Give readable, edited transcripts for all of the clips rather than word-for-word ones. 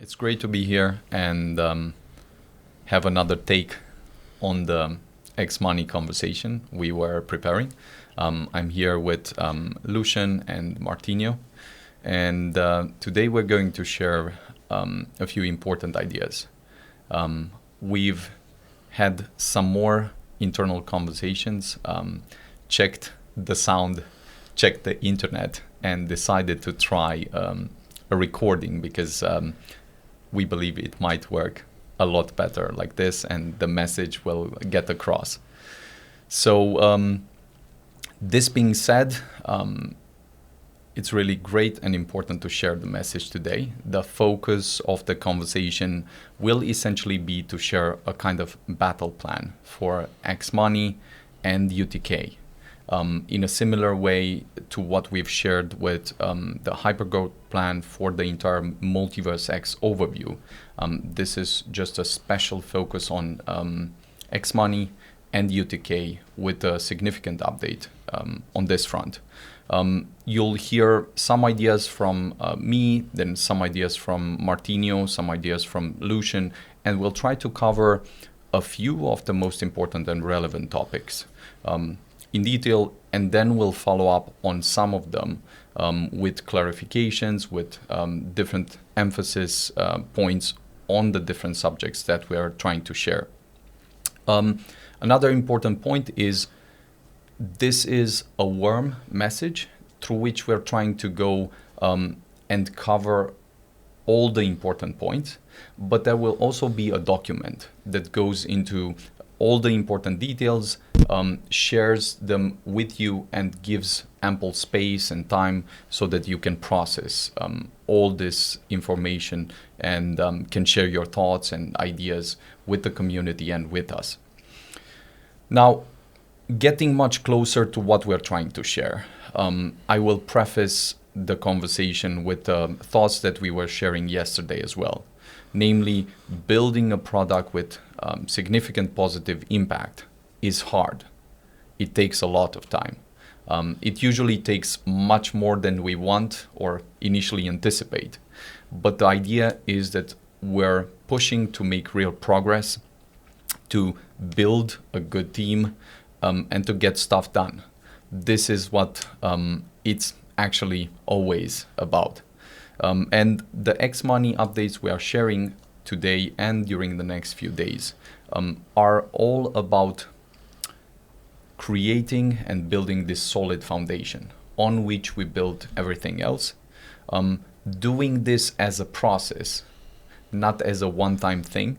It's great to be here and have another take on the xMoney conversation we were preparing. I'm here with Lucian and Martinho, and today we're going to share a few important ideas. We've had some more internal conversations, checked the sound, checked the internet, and decided to try a recording because we believe it might work a lot better like this and the message will get across. So this being said, it's really great and important to share the message today. The focus of the conversation will essentially be to share a kind of battle plan for xMoney and UTK. In a similar way to what we've shared with the hypergrowth plan for the entire MultiversX overview. This is just a special focus on xMoney and UTK with a significant update on this front. You'll hear some ideas from me, then some ideas from Martinho, some ideas from Lucian, and we'll try to cover a few of the most important and relevant topics in detail, and then we'll follow up on some of them with clarifications, with different emphasis points on the different subjects that we are trying to share. Another important point is this is a warm message through which we're trying to go and cover all the important points, but there will also be a document that goes into all the important details, shares them with you and gives ample space and time so that you can process all this information and can share your thoughts and ideas with the community and with us. Now, getting much closer to what we're trying to share, I will preface the conversation with the thoughts that we were sharing yesterday as well. Namely, building a product with significant positive impact is hard. It takes a lot of time. It usually takes much more than we want or initially anticipate. But the idea is that we're pushing to make real progress, to build a good team, and to get stuff done. This is what it's actually always about. And the xMoney updates we are sharing today and during the next few days are all about creating and building this solid foundation on which we build everything else. Doing this as a process, not as a one-time thing,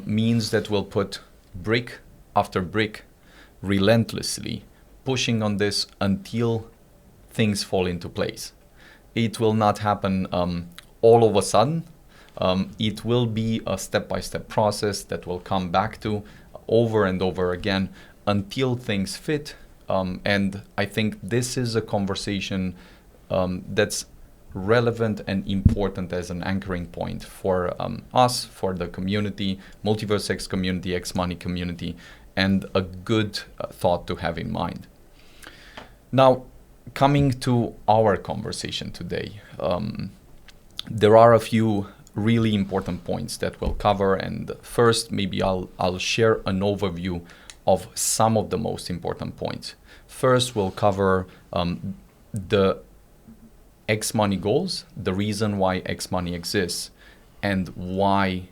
means that we'll put brick after brick relentlessly, pushing on this until things fall into place. It will not happen all of a sudden. It will be a step-by-step process that we'll come back to over and over again until things fit. And I think this is a conversation that's relevant and important as an anchoring point for us, for the community, MultiversX community, xMoney community, and a good thought to have in mind. Now, coming to our conversation today, there are a few really important points that we'll cover, and first maybe I'll share an overview of some of the most important points. First, we'll cover the xMoney goals, the reason why xMoney exists, and why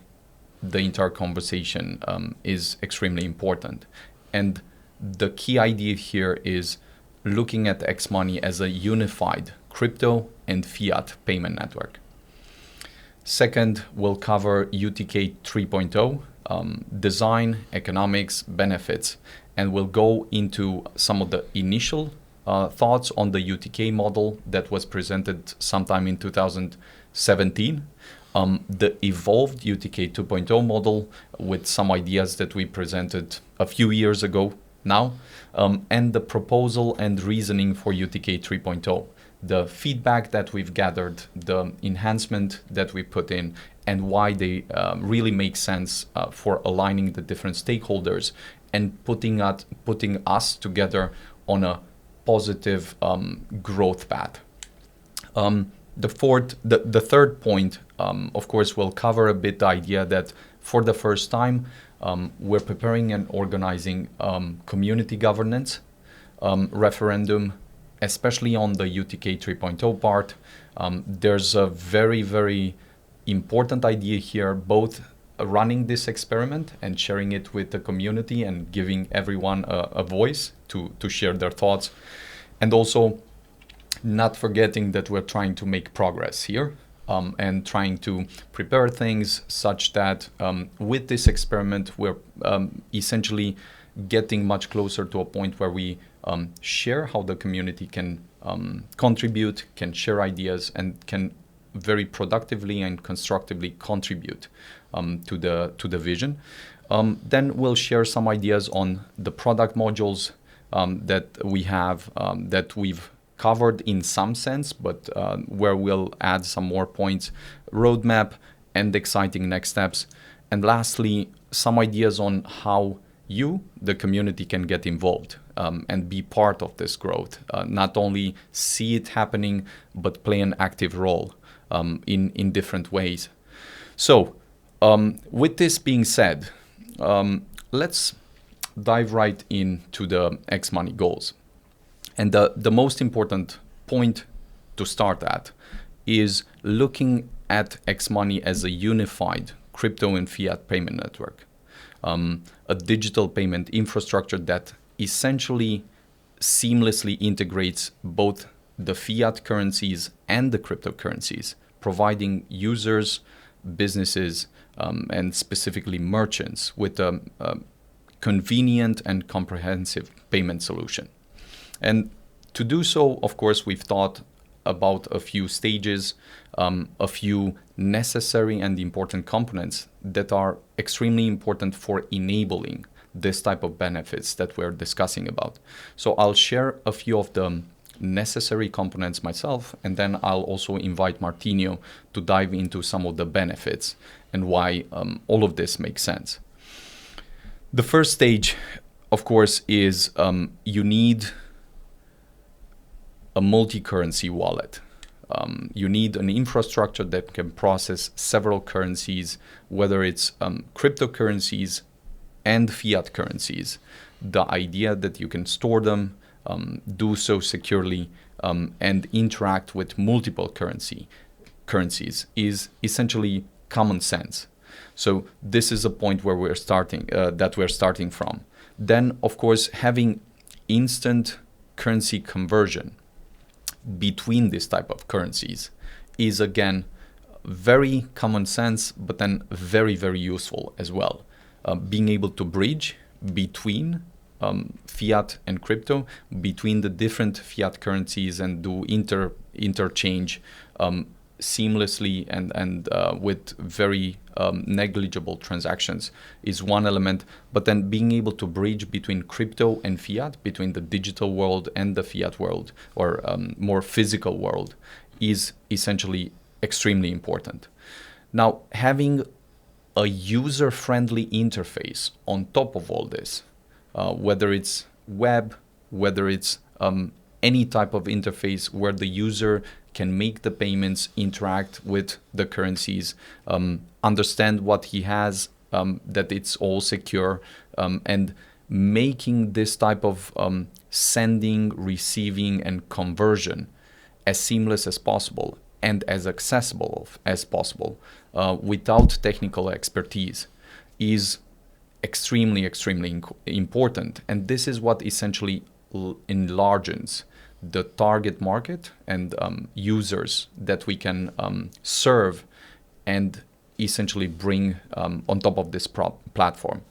the entire conversation is extremely important. And the key idea here is looking at xMoney as a unified crypto and fiat payment network. Second, we'll cover UTK 3.0, design, economics, benefits, and we'll go into some of the initial thoughts on the UTK model that was presented sometime in 2017, the evolved UTK 2.0 model with some ideas that we presented a few years ago now, and the proposal and reasoning for UTK 3.0, the feedback that we've gathered, the enhancement that we put in, and why they really make sense for aligning the different stakeholders and putting us together on a positive growth path. The third point, of course, will cover a bit the idea that for the first time, we're preparing and organizing community governance referendum, especially on the UTK 3.0 part. There's a very, very important idea here, both running this experiment and sharing it with the community and giving everyone a voice to share their thoughts. And also not forgetting that we're trying to make progress here and trying to prepare things such that with this experiment, we're essentially getting much closer to a point where we share how the community can contribute, can share ideas, and can very productively and constructively contribute to the vision. Then we'll share some ideas on the product modules that we have, that we've covered in some sense, but where we'll add some more points, roadmap, and exciting next steps. And lastly, some ideas on how you, the community, can get involved and be part of this growth. Not only see it happening, but play an active role in different ways. So, with this being said, let's dive right into the xMoney goals. And the most important point to start at is looking at xMoney as a unified crypto and fiat payment network, a digital payment infrastructure that essentially seamlessly integrates both the fiat currencies and the cryptocurrencies, providing users, businesses, and specifically merchants with a convenient and comprehensive payment solution. And to do so, of course, we've thought about a few stages, a few necessary and important components that are extremely important for enabling this type of benefits that we're discussing about. So I'll share a few of the necessary components myself, and then I'll also invite Martinho to dive into some of the benefits and why all of this makes sense. The first stage, of course, is you need a multi-currency wallet. You need an infrastructure that can process several currencies, whether it's cryptocurrencies and fiat currencies. The idea that you can store them, do so securely, and interact with multiple currencies is essentially common sense. So this is a point where we're starting from. Then, of course, having instant currency conversion between this type of currencies is again very common sense, but then very, very useful as well. Being able to bridge between fiat and crypto, between the different fiat currencies, and do interchange seamlessly and with very negligible transactions is one element. But then being able to bridge between crypto and fiat, between the digital world and the fiat world, or more physical world, is essentially extremely important. Now, having a user-friendly interface on top of all this, whether it's web, whether it's any type of interface where the user can make the payments, interact with the currencies, understand what he has, that it's all secure, and making this type of sending, receiving, and conversion as seamless as possible and as accessible as possible without technical expertise is extremely, extremely important. And this is what essentially enlarges the target market and users that we can serve and essentially bring on top of this platform.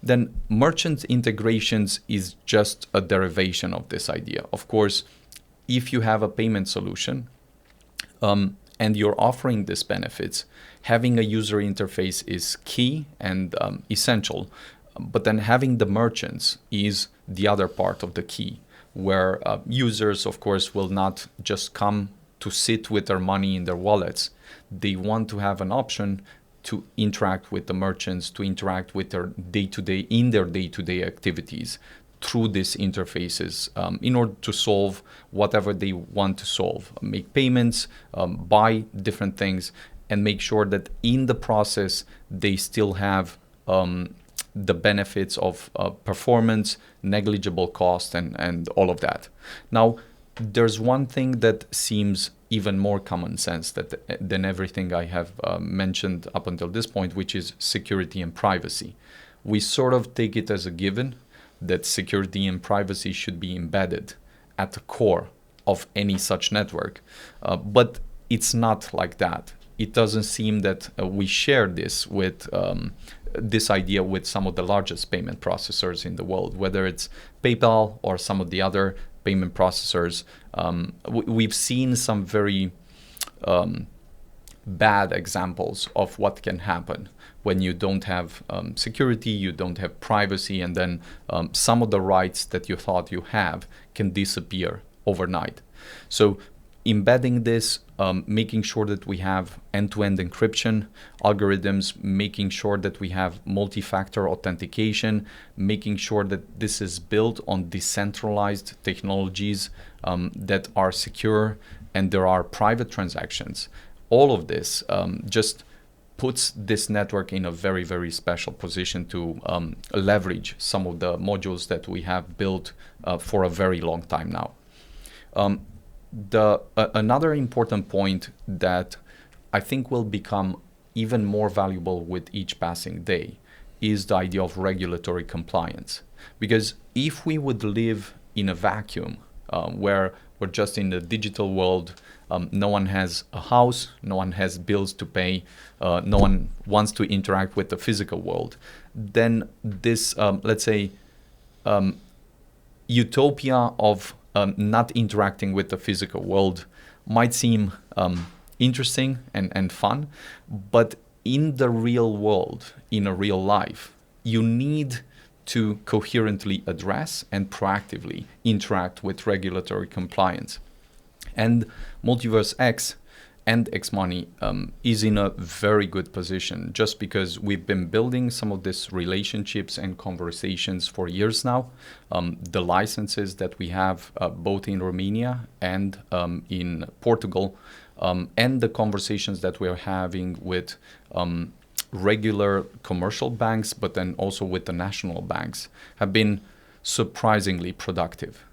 Then merchant integrations is just a derivation of this idea. Of course, if you have a payment solution and you're offering these benefits, having a user interface is key and essential. But then having the merchants is the other part of the key, where users, of course, will not just come to sit with their money in their wallets. They want to have an option to interact with the merchants, to interact with their day-to-day activities, through these interfaces in order to solve whatever they want to solve, make payments, buy different things, and make sure that in the process they still have the benefits of performance, negligible cost, and all of that. Now, there's one thing that seems even more common sense than everything I have mentioned up until this point, which is security and privacy. We sort of take it as a given that security and privacy should be embedded at the core of any such network. But it's not like that. It doesn't seem that we share this with this idea with some of the largest payment processors in the world, whether it's PayPal or some of the other payment processors. We've seen some very bad examples of what can happen when you don't have security, you don't have privacy, and then some of the rights that you thought you have can disappear overnight. So embedding this, making sure that we have end-to-end encryption algorithms, making sure that we have multi-factor authentication, making sure that this is built on decentralized technologies that are secure and there are private transactions. All of this just puts this network in a very, very special position to leverage some of the modules that we have built for a very long time now. Another important point that I think will become even more valuable with each passing day is the idea of regulatory compliance. Because if we would live in a vacuum where we're just in the digital world, no one has a house, no one has bills to pay, no one wants to interact with the physical world, then this, let's say, utopia of not interacting with the physical world might seem interesting and fun, but in the real world, in a real life, you need to coherently address and proactively interact with regulatory compliance. And MultiversX and xMoney is in a very good position just because we've been building some of these relationships and conversations for years now. The licenses that we have both in Romania and in Portugal, and the conversations that we're having with regular commercial banks, but then also with the national banks, have been surprisingly productive.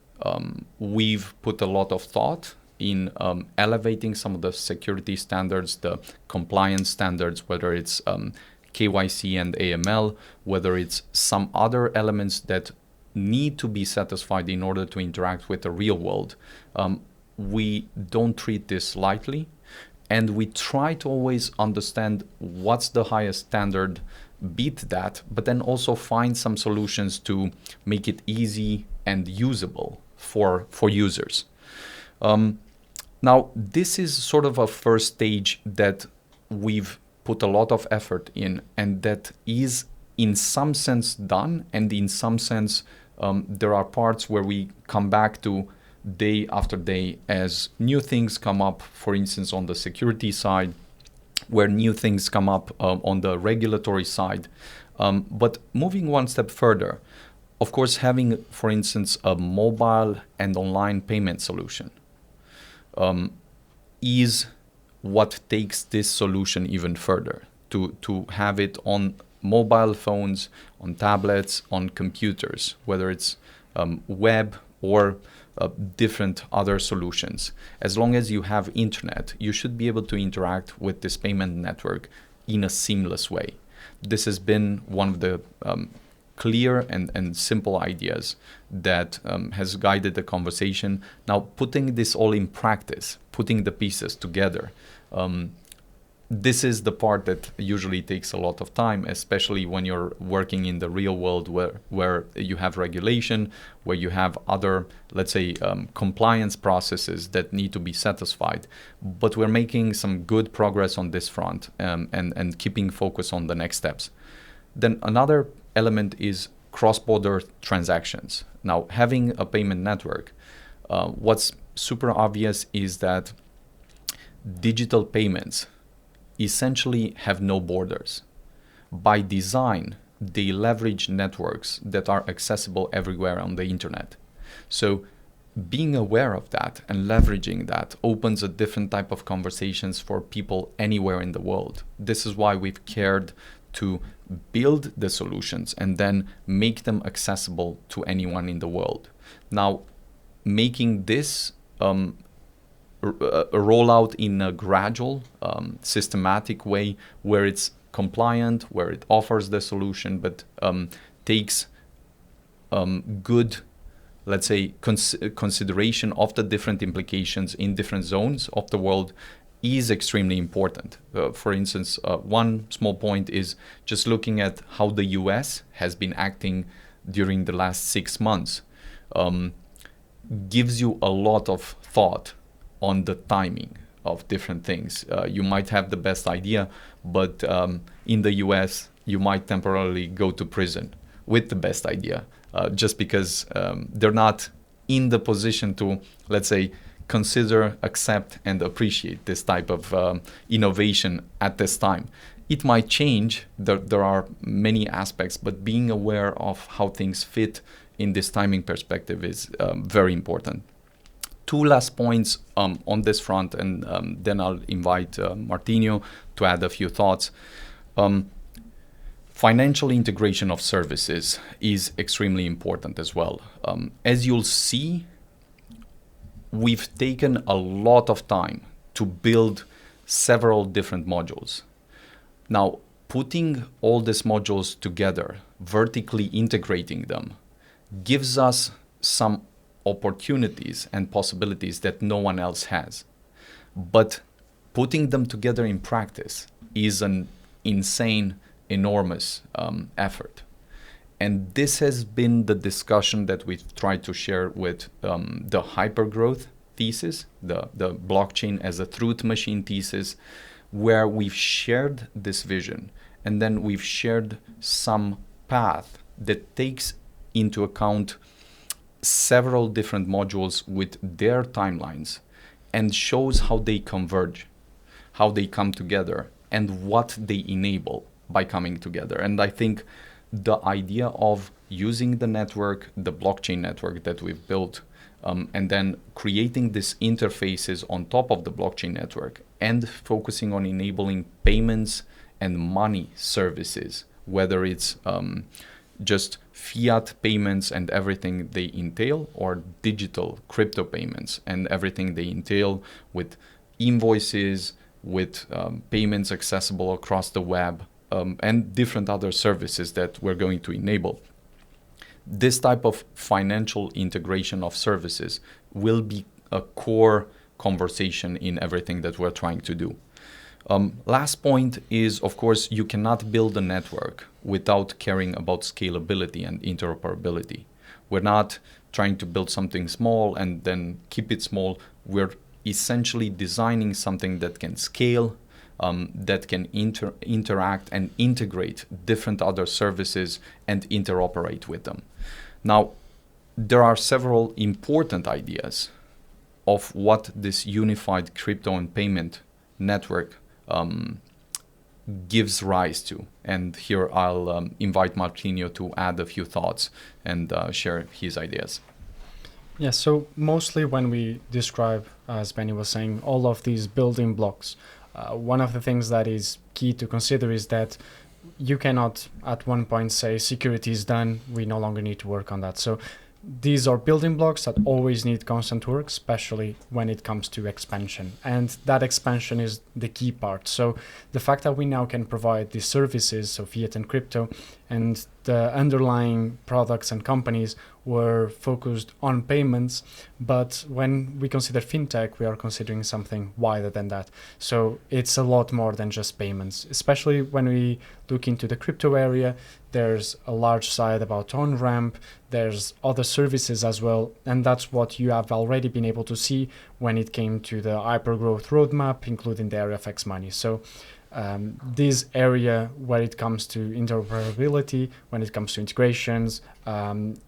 We've put a lot of thought in elevating some of the security standards, the compliance standards, whether it's KYC and AML, whether it's some other elements that need to be satisfied in order to interact with the real world. We don't treat this lightly, and we try to always understand what's the highest standard, beat that, but then also find some solutions to make it easy and usable for users. Now, this is sort of a first stage that we've put a lot of effort in, and that is in some sense done, and in some sense there are parts where we come back to day after day as new things come up, for instance on the security side, where new things come up on the regulatory side. But moving one step further, of course, having, for instance, a mobile and online payment solution is what takes this solution even further, to have it on mobile phones, on tablets, on computers, whether it's web or different other solutions. As long as you have internet, you should be able to interact with this payment network in a seamless way. This has been one of the clear and simple ideas that has guided the conversation. Now, putting this all in practice, putting the pieces together, this is the part that usually takes a lot of time, especially when you're working in the real world where you have regulation, where you have other, let's say, compliance processes that need to be satisfied. But we're making some good progress on this front and keeping focus on the next steps. Then another element is cross-border transactions. Now, having a payment network, what's super obvious is that digital payments essentially have no borders. By design, they leverage networks that are accessible everywhere on the internet. So being aware of that and leveraging that opens a different type of conversations for people anywhere in the world. This is why we've cared to build the solutions and then make them accessible to anyone in the world. Now, making this roll out in a gradual, systematic way where it's compliant, where it offers the solution, but takes good, let's say, consideration of the different implications in different zones of the world is extremely important. For instance, one small point is just looking at how the US has been acting during the last 6 months. Gives you a lot of thought on the timing of different things. You might have the best idea, but in the US, you might temporarily go to prison with the best idea, just because they're not in the position to, let's say, consider, accept, and appreciate this type of innovation at this time. It might change. There are many aspects, but being aware of how things fit in this timing perspective is very important. 2 last points on this front, and then I'll invite Martinho to add a few thoughts. Financial integration of services is extremely important as well. As you'll see, we've taken a lot of time to build several different modules. Now, putting all these modules together, vertically integrating them, gives us some opportunities and possibilities that no one else has. But putting them together in practice is an insane, enormous effort. And this has been the discussion that we've tried to share with the hypergrowth thesis, the blockchain as a truth machine thesis, where we've shared this vision and then we've shared some path that takes into account several different modules with their timelines and shows how they converge, how they come together, and what they enable by coming together. And I think the idea of using the network, the blockchain network that we've built, and then creating these interfaces on top of the blockchain network and focusing on enabling payments and money services, whether it's just fiat payments and everything they entail, or digital crypto payments and everything they entail, with invoices, with payments accessible across the web, and different other services that we're going to enable. This type of financial integration of services will be a core conversation in everything that we're trying to do. Last point is, of course, you cannot build a network without caring about scalability and interoperability. We're not trying to build something small and then keep it small. We're essentially designing something that can scale, that can interact and integrate different other services and interoperate with them. Now, there are several important ideas of what this unified crypto and payment network gives rise to. And here I'll invite Martinho to add a few thoughts and share his ideas. Yeah, so mostly when we describe, as Benny was saying, all of these building blocks, one of the things that is key to consider is that you cannot at one point say security is done, we no longer need to work on that. So these are building blocks that always need constant work, especially when it comes to expansion. And that expansion is the key part. So the fact that we now can provide these services, so fiat and crypto, and the underlying products and companies were focused on payments, but when we consider fintech, we are considering something wider than that. So it's a lot more than just payments, especially when we look into the crypto area. There's a large side about on-ramp, there's other services as well, and that's what you have already been able to see when it came to the hypergrowth roadmap, including the area of xMoney. So this area, where it comes to interoperability, when it comes to integrations,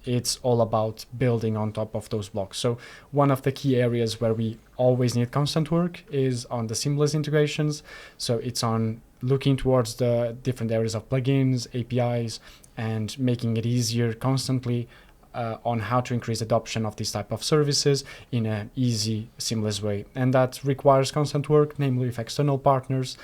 it's all about building on top of those blocks. So one of the key areas where we always need constant work is on the seamless integrations. So it's on looking towards the different areas of plugins, APIs, and making it easier constantly on how to increase adoption of these type of services in an easy, seamless way. And that requires constant work, namely with external partners,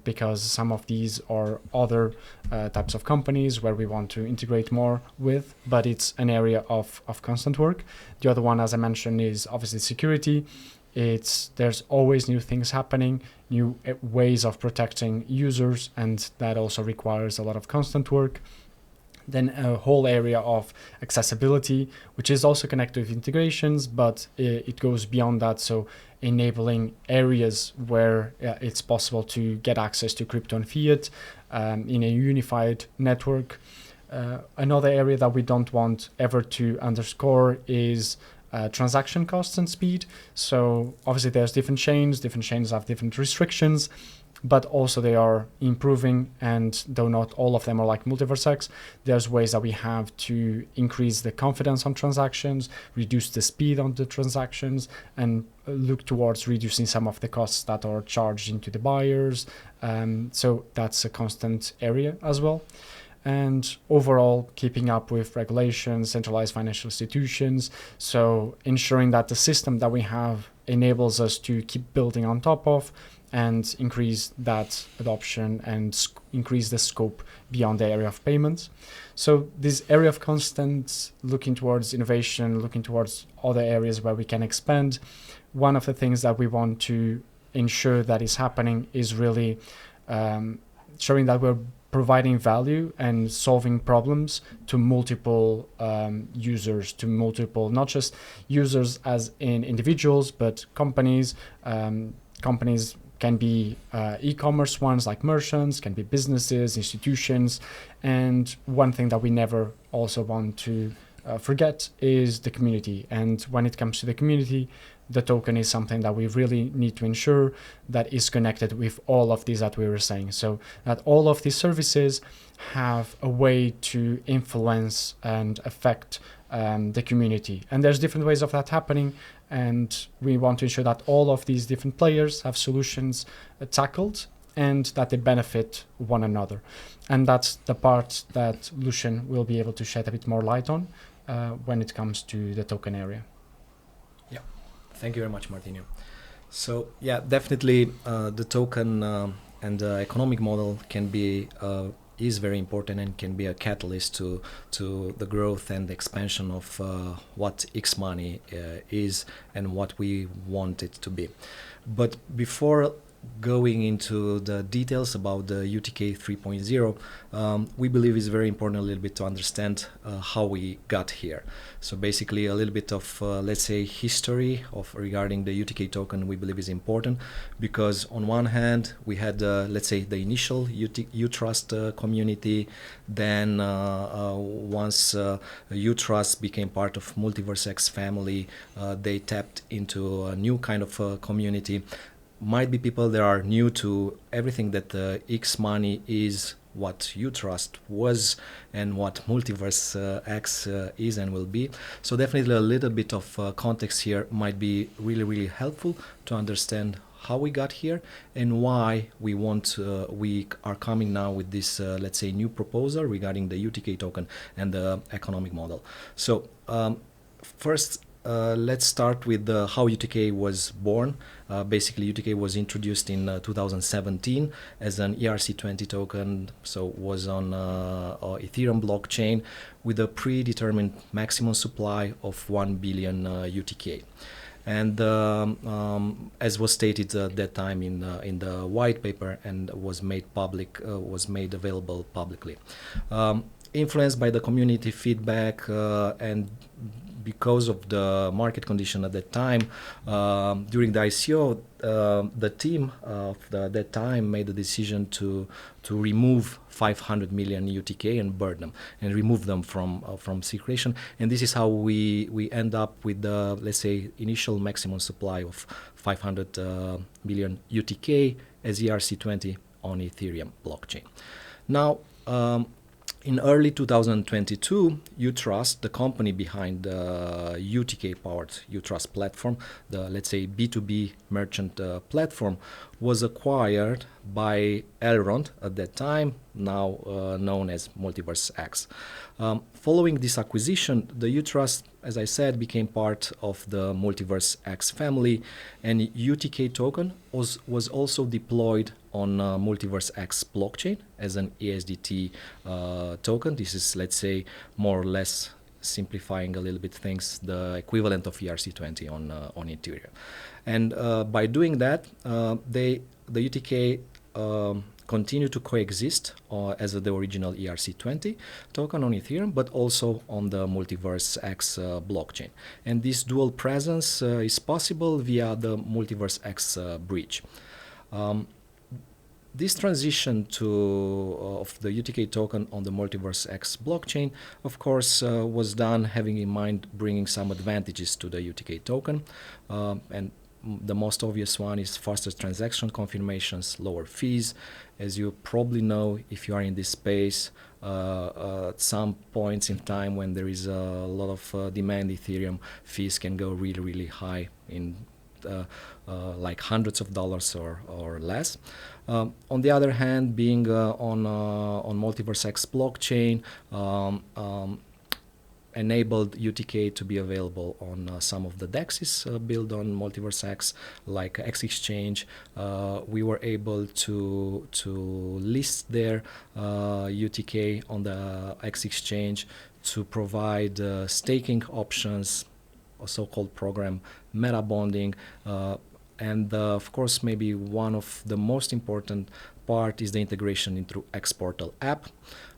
because some of these are other types of companies where we want to integrate more with, but it's an area of constant work. The other one, as I mentioned, is obviously security. There's always new things happening, new ways of protecting users, and that also requires a lot of constant work. Then a whole area of accessibility, which is also connected with integrations, but it goes beyond that. So enabling areas where it's possible to get access to crypto and fiat in a unified network. Another area that we don't want ever to underscore is transaction costs and speed. So obviously there's different chains have different restrictions, but also they are improving, and though not all of them are like MultiversX, there's ways that we have to increase the confidence on transactions, reduce the speed on the transactions, and look towards reducing some of the costs that are charged into the buyers. So that's a constant area as well. And overall, keeping up with regulations, centralized financial institutions, so ensuring that the system that we have enables us to keep building on top of and increase that adoption and increase the scope beyond the area of payments. So this area of constant looking towards innovation, looking towards other areas where we can expand. One of the things that we want to ensure that is happening is really showing that we're providing value and solving problems to multiple users, to multiple, not just users as in individuals, but companies. Companies can be e-commerce ones like merchants, can be businesses, institutions. And one thing that we never also want to forget is the community. And when it comes to the community, the token is something that we really need to ensure that is connected with all of these that we were saying. So that all of these services have a way to influence and affect the community. And there's different ways of that happening. And we want to ensure that all of these different players have solutions tackled and that they benefit one another. And that's the part that Lucian will be able to shed a bit more light on when it comes to the token area. Yeah, thank you very much, Martinho. So yeah, definitely the token and the economic model can be is very important and can be a catalyst to the growth and expansion of what xMoney is and what we want it to be. But before going into the details about the UTK 3.0, we believe it's very important a little bit to understand how we got here. So basically a little bit of, let's say, history of regarding the UTK token we believe is important, because on one hand we had, let's say, the initial UTrust community. Then once UTrust became part of MultiversX family, they tapped into a new kind of community. Might be people that are new to everything that xMoney is, what UTrust was, and what MultiversX is and will be. So definitely a little bit of context here might be really, really helpful to understand how we got here and why we are coming now with this, let's say, new proposal regarding the UTK token and the economic model. So first, let's start with how UTK was born. Basically, UTK was introduced in 2017 as an ERC20 token, so was on Ethereum blockchain with a predetermined maximum supply of 1 billion UTK. And as was stated at that time in the white paper and was made available publicly, influenced by the community feedback and because of the market condition at that time, during the ICO, the team of that time made the decision to remove 500 million UTK and burn them and remove them from circulation. And this is how we end up with the, let's say, initial maximum supply of 500 million UTK as ERC20 on Ethereum blockchain. Now, In early 2022, UTrust, the company behind the UTK-powered UTrust platform, the, let's say, B2B merchant platform, was acquired by Elrond at that time, now known as MultiversX. Following this acquisition, the UTrust, as I said, became part of the MultiversX family, and UTK token was also deployed on MultiversX blockchain as an ESDT token. This is, let's say, more or less, simplifying a little bit things, the equivalent of ERC20 on Ethereum. And by doing that, the UTK continue to coexist as the original ERC20 token on Ethereum, but also on the MultiversX blockchain. And this dual presence is possible via the MultiversX bridge. This transition of the UTK token on the MultiversX blockchain, of course, was done having in mind bringing some advantages to the UTK token, and the most obvious one is faster transaction confirmations, lower fees. As you probably know, if you are in this space, at some points in time when there is a lot of demand, Ethereum fees can go really, really high in like hundreds of dollars or less. On the other hand, being on MultiversX blockchain, enabled UTK to be available on some of the DEXs built on MultiversX, like xExchange. We were able to list their UTK on the xExchange to provide staking options, a so-called program meta bonding, and of course, maybe one of the most important part is the integration into xPortal app.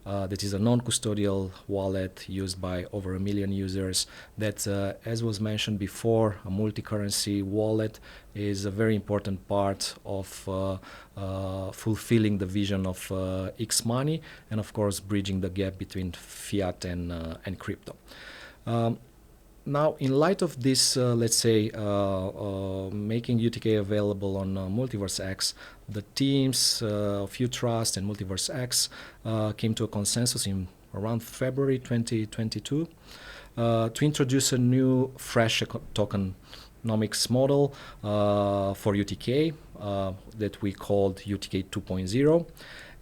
That is a non-custodial wallet used by over 1 million users. That, as was mentioned before, a multi-currency wallet is a very important part of fulfilling the vision of xMoney, and of course bridging the gap between fiat and crypto. Now, in light of this, let's say, making UTK available on MultiversX, the teams of UTrust and MultiversX came to a consensus in around February 2022 to introduce a new, fresh tokenomics model for UTK that we called UTK 2.0.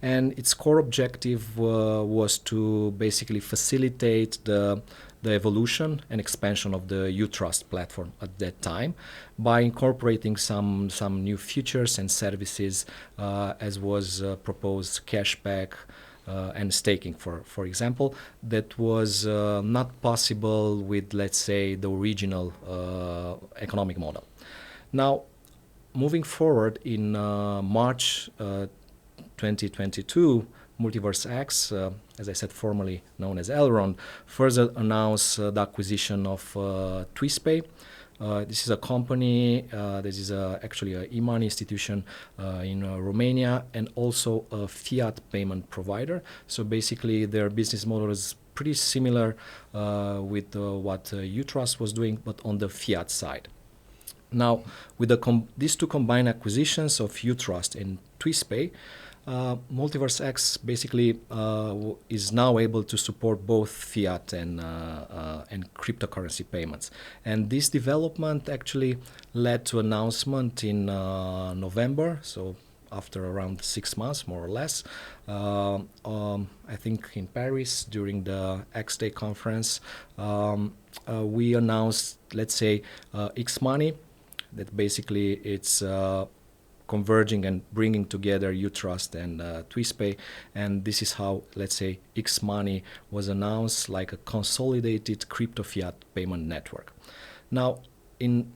And its core objective was to basically facilitate the evolution and expansion of the UTrust platform at that time by incorporating some new features and services, as was proposed cashback and staking, for example, that was not possible with, let's say, the original economic model. Now, moving forward in March 2022, MultiversX, as I said, formerly known as Elrond, further announced the acquisition of TwistPay. This is a company that is actually an e-money institution in Romania, and also a fiat payment provider. So basically their business model is pretty similar with what UTrust was doing, but on the fiat side. Now, with these two combined acquisitions of UTrust and TwistPay, MultiversX basically is now able to support both fiat and cryptocurrency payments. And this development actually led to announcement in November, so after around 6 months, more or less, I think in Paris during the X-Day conference, we announced, let's say, xMoney, that basically it's converging and bringing together UTrust and TwistPay, and this is how, let's say, xMoney was announced, like a consolidated crypto fiat payment network. Now, in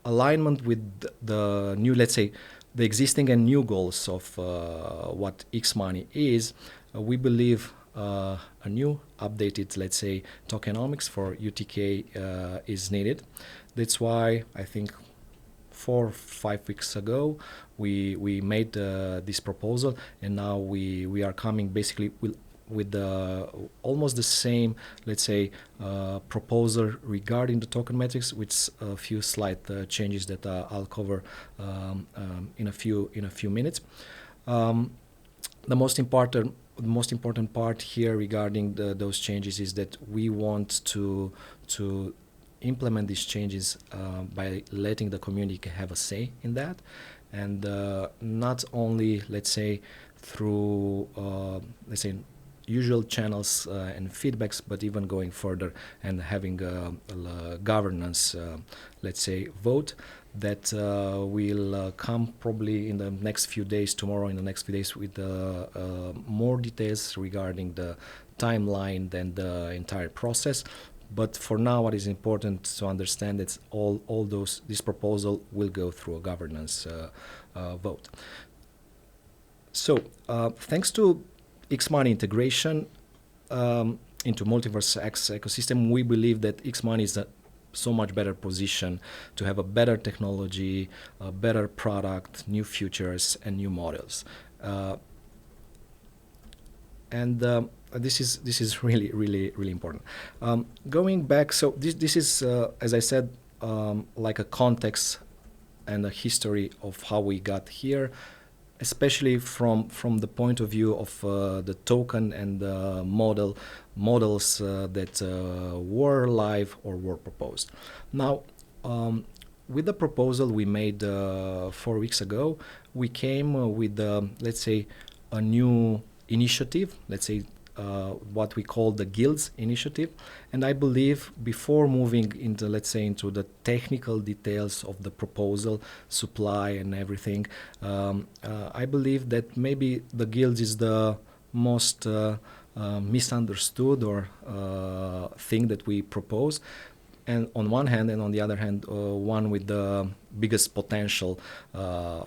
alignment with the new, let's say, the existing and new goals of what xMoney is, we believe a new updated, let's say, tokenomics for UTK is needed. That's why I think 4 or 5 weeks ago we made this proposal, and now we are coming basically with almost the same, let's say, proposal regarding the token metrics, with a few slight changes that I'll cover in a few minutes. The most important the most important part here regarding those changes is that we want to implement these changes by letting the community have a say in that, and not only, let's say, through usual channels and feedbacks, but even going further and having a governance, let's say, vote that will come probably in the next few days, tomorrow, in the next few days, with more details regarding the timeline and the entire process. But for now, what is important to understand is this proposal will go through a governance vote. So thanks to xMoney integration into MultiversX ecosystem, we believe that xMoney is so much better position to have a better technology, a better product, new features, and new models. This is really important. Going back, so this is, as I said, like a context and a history of how we got here, especially from the point of view of the token and the models that were live or were proposed. Now, with the proposal we made 4 weeks ago, we came with, let's say, a new initiative, let's say, what we call the Guilds initiative. And I believe before moving into, let's say, into the technical details of the proposal, supply and everything, I believe that maybe the Guilds is the most misunderstood or thing that we propose. And on one hand, and on the other hand, one with the biggest potential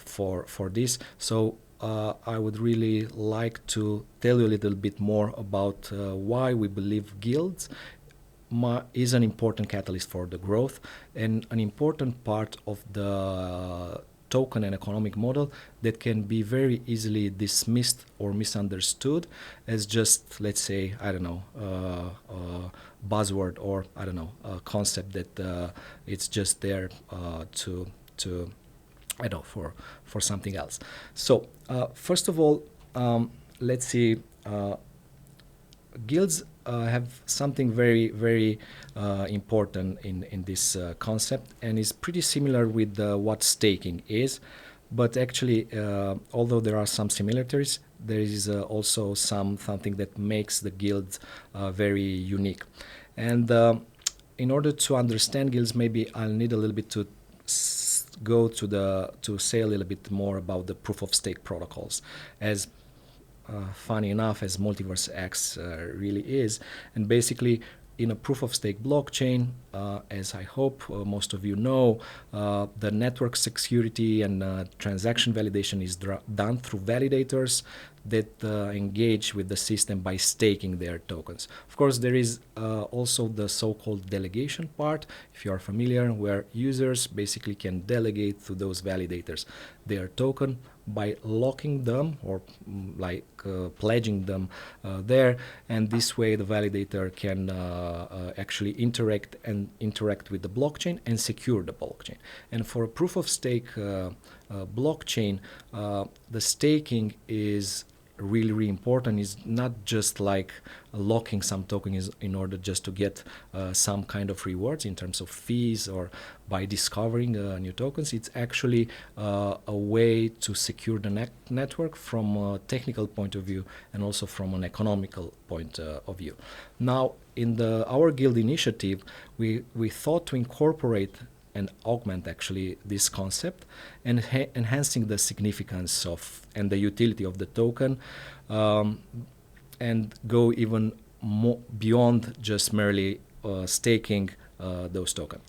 for this. So I would really like to tell you a little bit more about why we believe Guilds is an important catalyst for the growth and an important part of the token and economic model that can be very easily dismissed or misunderstood as just, let's say, I don't know, buzzword, or I don't know, a concept that it's just there to I don't know, for something else. So first of all, let's see, Guilds have something very important in this concept, and is pretty similar with what staking is. But actually, although there are some similarities, there is also something that makes the Guilds very unique. And in order to understand Guilds, maybe I'll need a little bit to go to say a little bit more about the proof of stake protocols, as funny enough as MultiversX really is. And basically, in a proof of stake blockchain, as I hope most of you know, the network security and transaction validation is done through validators that engage with the system by staking their tokens. Of course, there is also the so-called delegation part, if you are familiar, where users basically can delegate to those validators their token by locking them or pledging them there, and this way the validator can actually interact with the blockchain and secure the blockchain. And for a proof of stake blockchain, the staking is really important. Is not just like locking some tokens in order just to get some kind of rewards in terms of fees or by discovering new tokens. It's actually a way to secure the network from a technical point of view and also from an economical point of view. Now, in our Guild initiative, we thought to incorporate and augment actually this concept, and enhancing the significance of and the utility of the token, and go even more beyond just merely staking those tokens.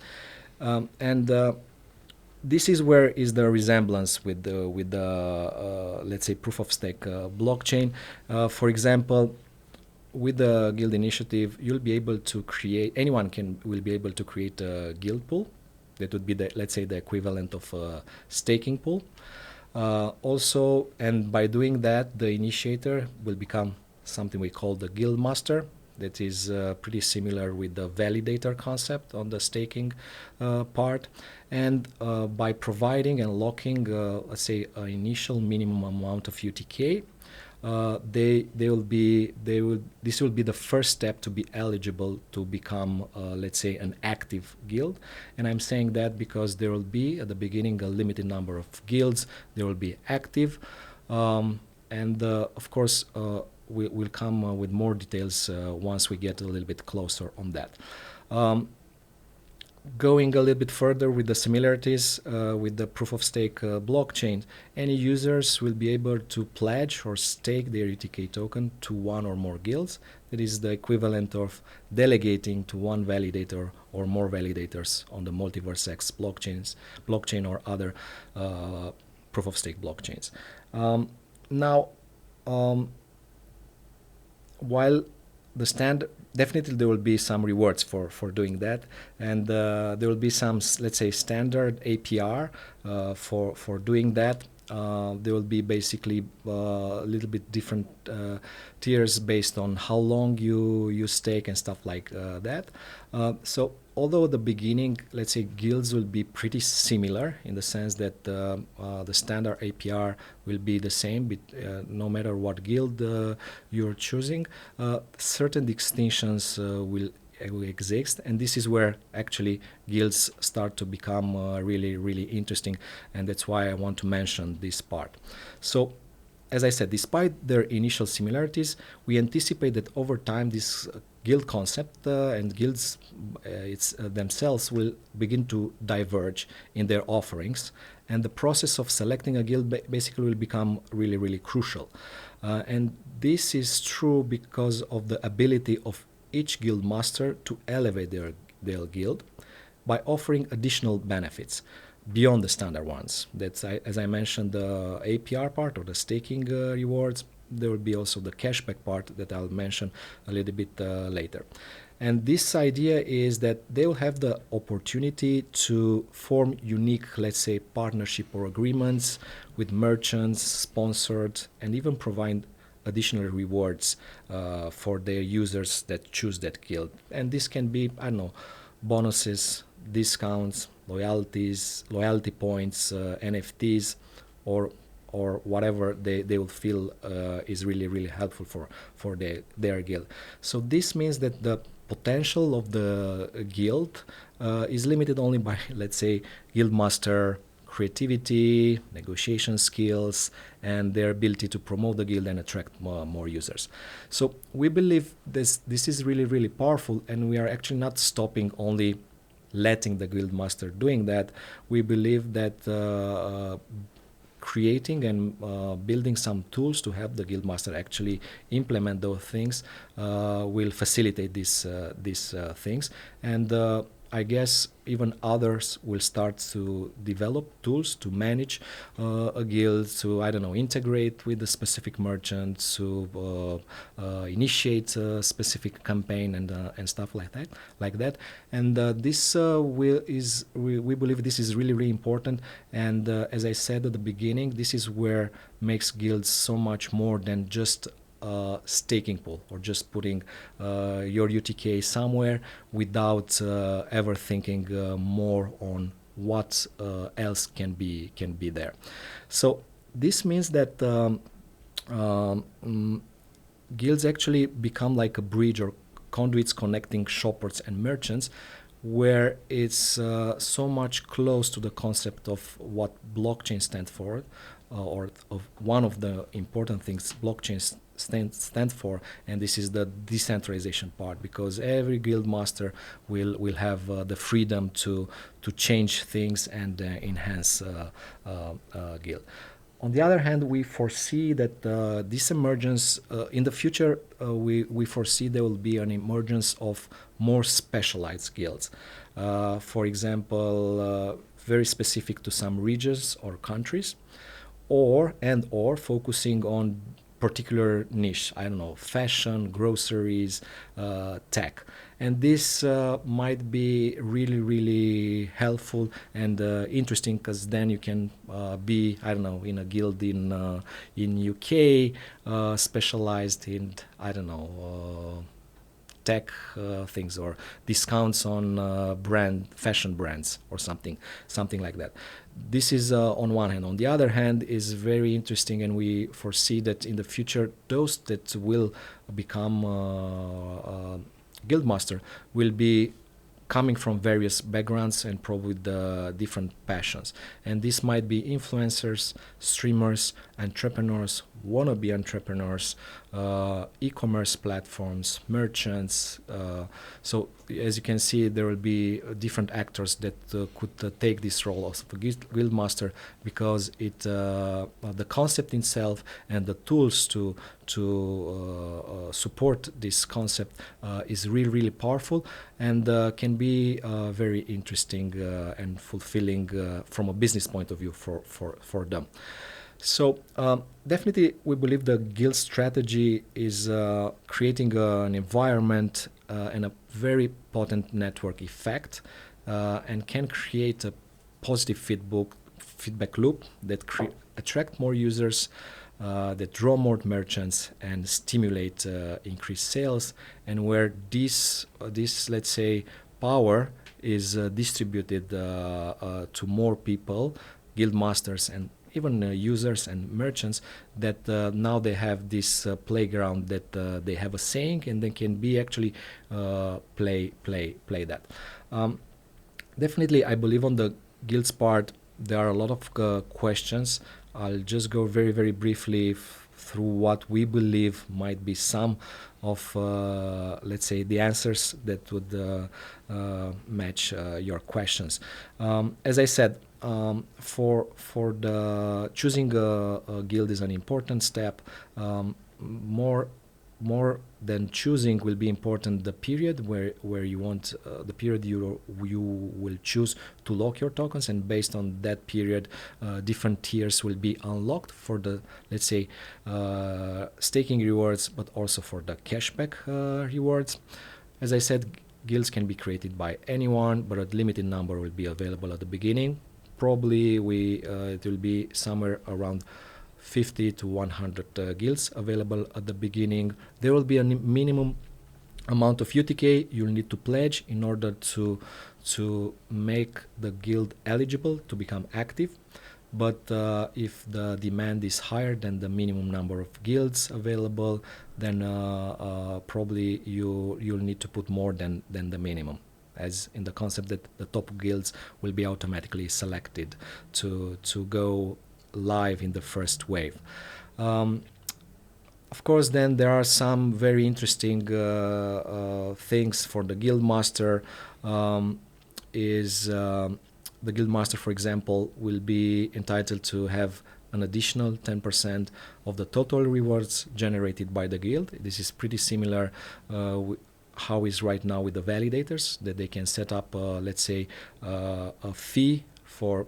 This is where is the resemblance with the let's say proof of stake blockchain. For example, with the Guild initiative, you'll be able to create. Anyone will be able to create a Guild pool. That would be let's say the equivalent of a staking pool. Also, and by doing that, the initiator will become something we call the Guild master. That is pretty similar with the validator concept on the staking part. And by providing and locking, let's say, an initial minimum amount of UTK, this will be the first step to be eligible to become, let's say, an active guild. And I'm saying that because there will be at the beginning a limited number of guilds. There will be active, and of course we'll come with more details once we get a little bit closer on that. Going a little bit further with the similarities with the proof-of-stake blockchain, any users will be able to pledge or stake their UTK token to one or more guilds. That is the equivalent of delegating to one validator or more validators on the MultiversX blockchain or other proof-of-stake blockchains. Now, while the standard, definitely there will be some rewards for doing that, and there will be some, let's say, standard APR for doing that. There will be basically a little bit different tiers based on how long you stake and stuff like that. So although the beginning, let's say, guilds will be pretty similar in the sense that the standard APR will be the same, no matter what guild you're choosing, certain distinctions will exist, and this is where actually guilds start to become really, really interesting, and that's why I want to mention this part. So, as I said, despite their initial similarities, we anticipate that over time this guild concept and guilds themselves will begin to diverge in their offerings, and the process of selecting a guild basically will become really, really crucial. And this is true because of the ability of each guild master to elevate their guild by offering additional benefits beyond the standard ones. That's, as I mentioned, the APR part or the staking rewards. There will be also the cashback part that I'll mention a little bit later. And this idea is that they will have the opportunity to form unique, let's say, partnership or agreements with merchants, sponsored, and even provide additional rewards for their users that choose that guild. And this can be, I don't know, bonuses, discounts, loyalty points, NFTs, or whatever they will feel is really, really helpful for their guild. So this means that the potential of the guild is limited only by, let's say, guild master creativity, negotiation skills, and their ability to promote the guild and attract more users. So we believe this is really, really powerful, and we are actually not stopping only letting the guild master doing that. We believe that creating and building some tools to help the guild master actually implement those things will facilitate these things, and I guess even others will start to develop tools to manage a guild, to, I don't know, integrate with the specific merchant, to initiate a specific campaign and stuff like that. And this we believe this is really, really important. And as I said at the beginning, this is where makes guilds so much more than just staking pool or just putting your UTK somewhere without ever thinking more on what else can be there. So this means that guilds actually become like a bridge or conduits connecting shoppers and merchants, where it's so much close to the concept of what blockchain stands for, or of one of the important things blockchain stand for, and this is the decentralization part, because every guild master will have the freedom to change things and enhance guild. On the other hand, we foresee that this emergence in the future, we foresee there will be an emergence of more specialized guilds. For example, very specific to some regions or countries, or focusing on particular niche, I don't know, fashion, groceries, tech. And this might be really, really helpful and interesting, because then you can be, I don't know, in a guild in UK, specialized in, I don't know, tech things or discounts on fashion brands or something like that. This is on one hand. On the other hand, is very interesting, and we foresee that in the future, those that will become guildmaster will be coming from various backgrounds and probably with different passions. And this might be influencers, streamers, entrepreneurs, wannabe entrepreneurs, e-commerce platforms, merchants. So as you can see, there will be different actors that could take this role of a guildmaster, because the concept itself and the tools to support this concept is really powerful, and can be very interesting and fulfilling from a business point of view for them. So definitely we believe the guild strategy is creating an environment and a very potent network effect, and can create a positive feedback loop that attract more users, that draw more merchants and stimulate increased sales, and where this let's say power is distributed to more people, guild masters and even users and merchants, that now they have this playground that they have a saying, and they can be actually play that. Definitely I believe on the guilds part there are a lot of questions. I'll just go very briefly through what we believe might be some of let's say the answers that would match your questions. As I said, for the choosing a guild is an important step. More than choosing will be important the period where you want the period you will choose to lock your tokens, and based on that period different tiers will be unlocked for the, let's say, staking rewards, but also for the cashback rewards. As I said, guilds can be created by anyone, but a limited number will be available at the beginning. Probably it will be somewhere around 50 to 100 guilds available at the beginning. There will be a minimum amount of UTK you'll need to pledge in order to make the guild eligible to become active. But if the demand is higher than the minimum number of guilds available, then probably you'll need to put more than the minimum, as in the concept that the top guilds will be automatically selected to go live in the first wave. Of course, then there are some very interesting things for the guildmaster. The guildmaster, for example, will be entitled to have an additional 10% of the total rewards generated by the guild. This is pretty similar how is right now with the validators, that they can set up, let's say, a fee for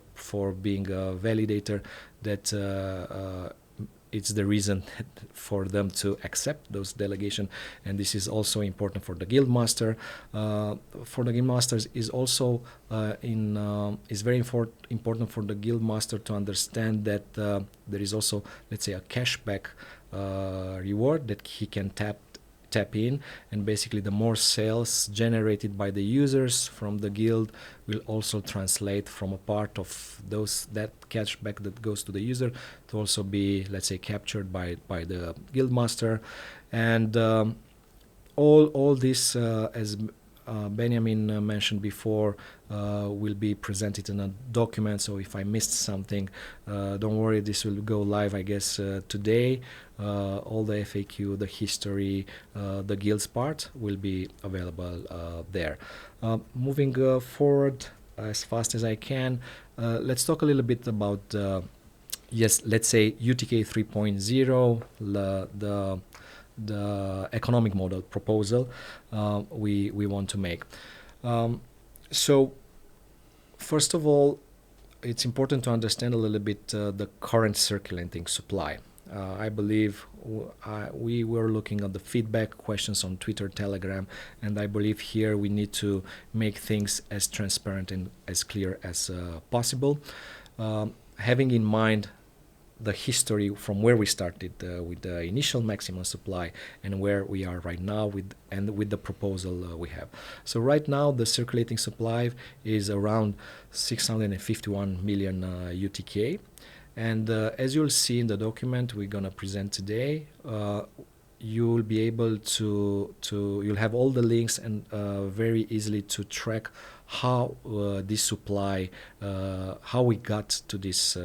being a validator, that it's the reason for them to accept those delegation, and this is also important for the guildmaster. For the guildmasters is also is very important for the guildmaster to understand that there is also, let's say, a cashback reward that he can tap in, and basically the more sales generated by the users from the guild will also translate from a part of that cashback that goes to the user to also be, let's say, captured by the guildmaster. And all this, as Beniamin mentioned before, will be presented in a document, so if I missed something, don't worry, this will go live, I guess, today. All the FAQ, the history, the guilds part will be available there. Moving forward as fast as I can, let's talk a little bit about let's say UTK 3.0, the economic model proposal we want to make. So first of all, it's important to understand a little bit the current circulating supply. I believe we were looking at the feedback questions on Twitter, Telegram, and I believe here we need to make things as transparent and as clear as possible, having in mind the history from where we started with the initial maximum supply and where we are right now with the proposal we have. So right now the circulating supply is around 651 million UTK, and as you'll see in the document we're gonna present today, you'll be able to you'll have all the links and very easily to track how this supply, how we got to this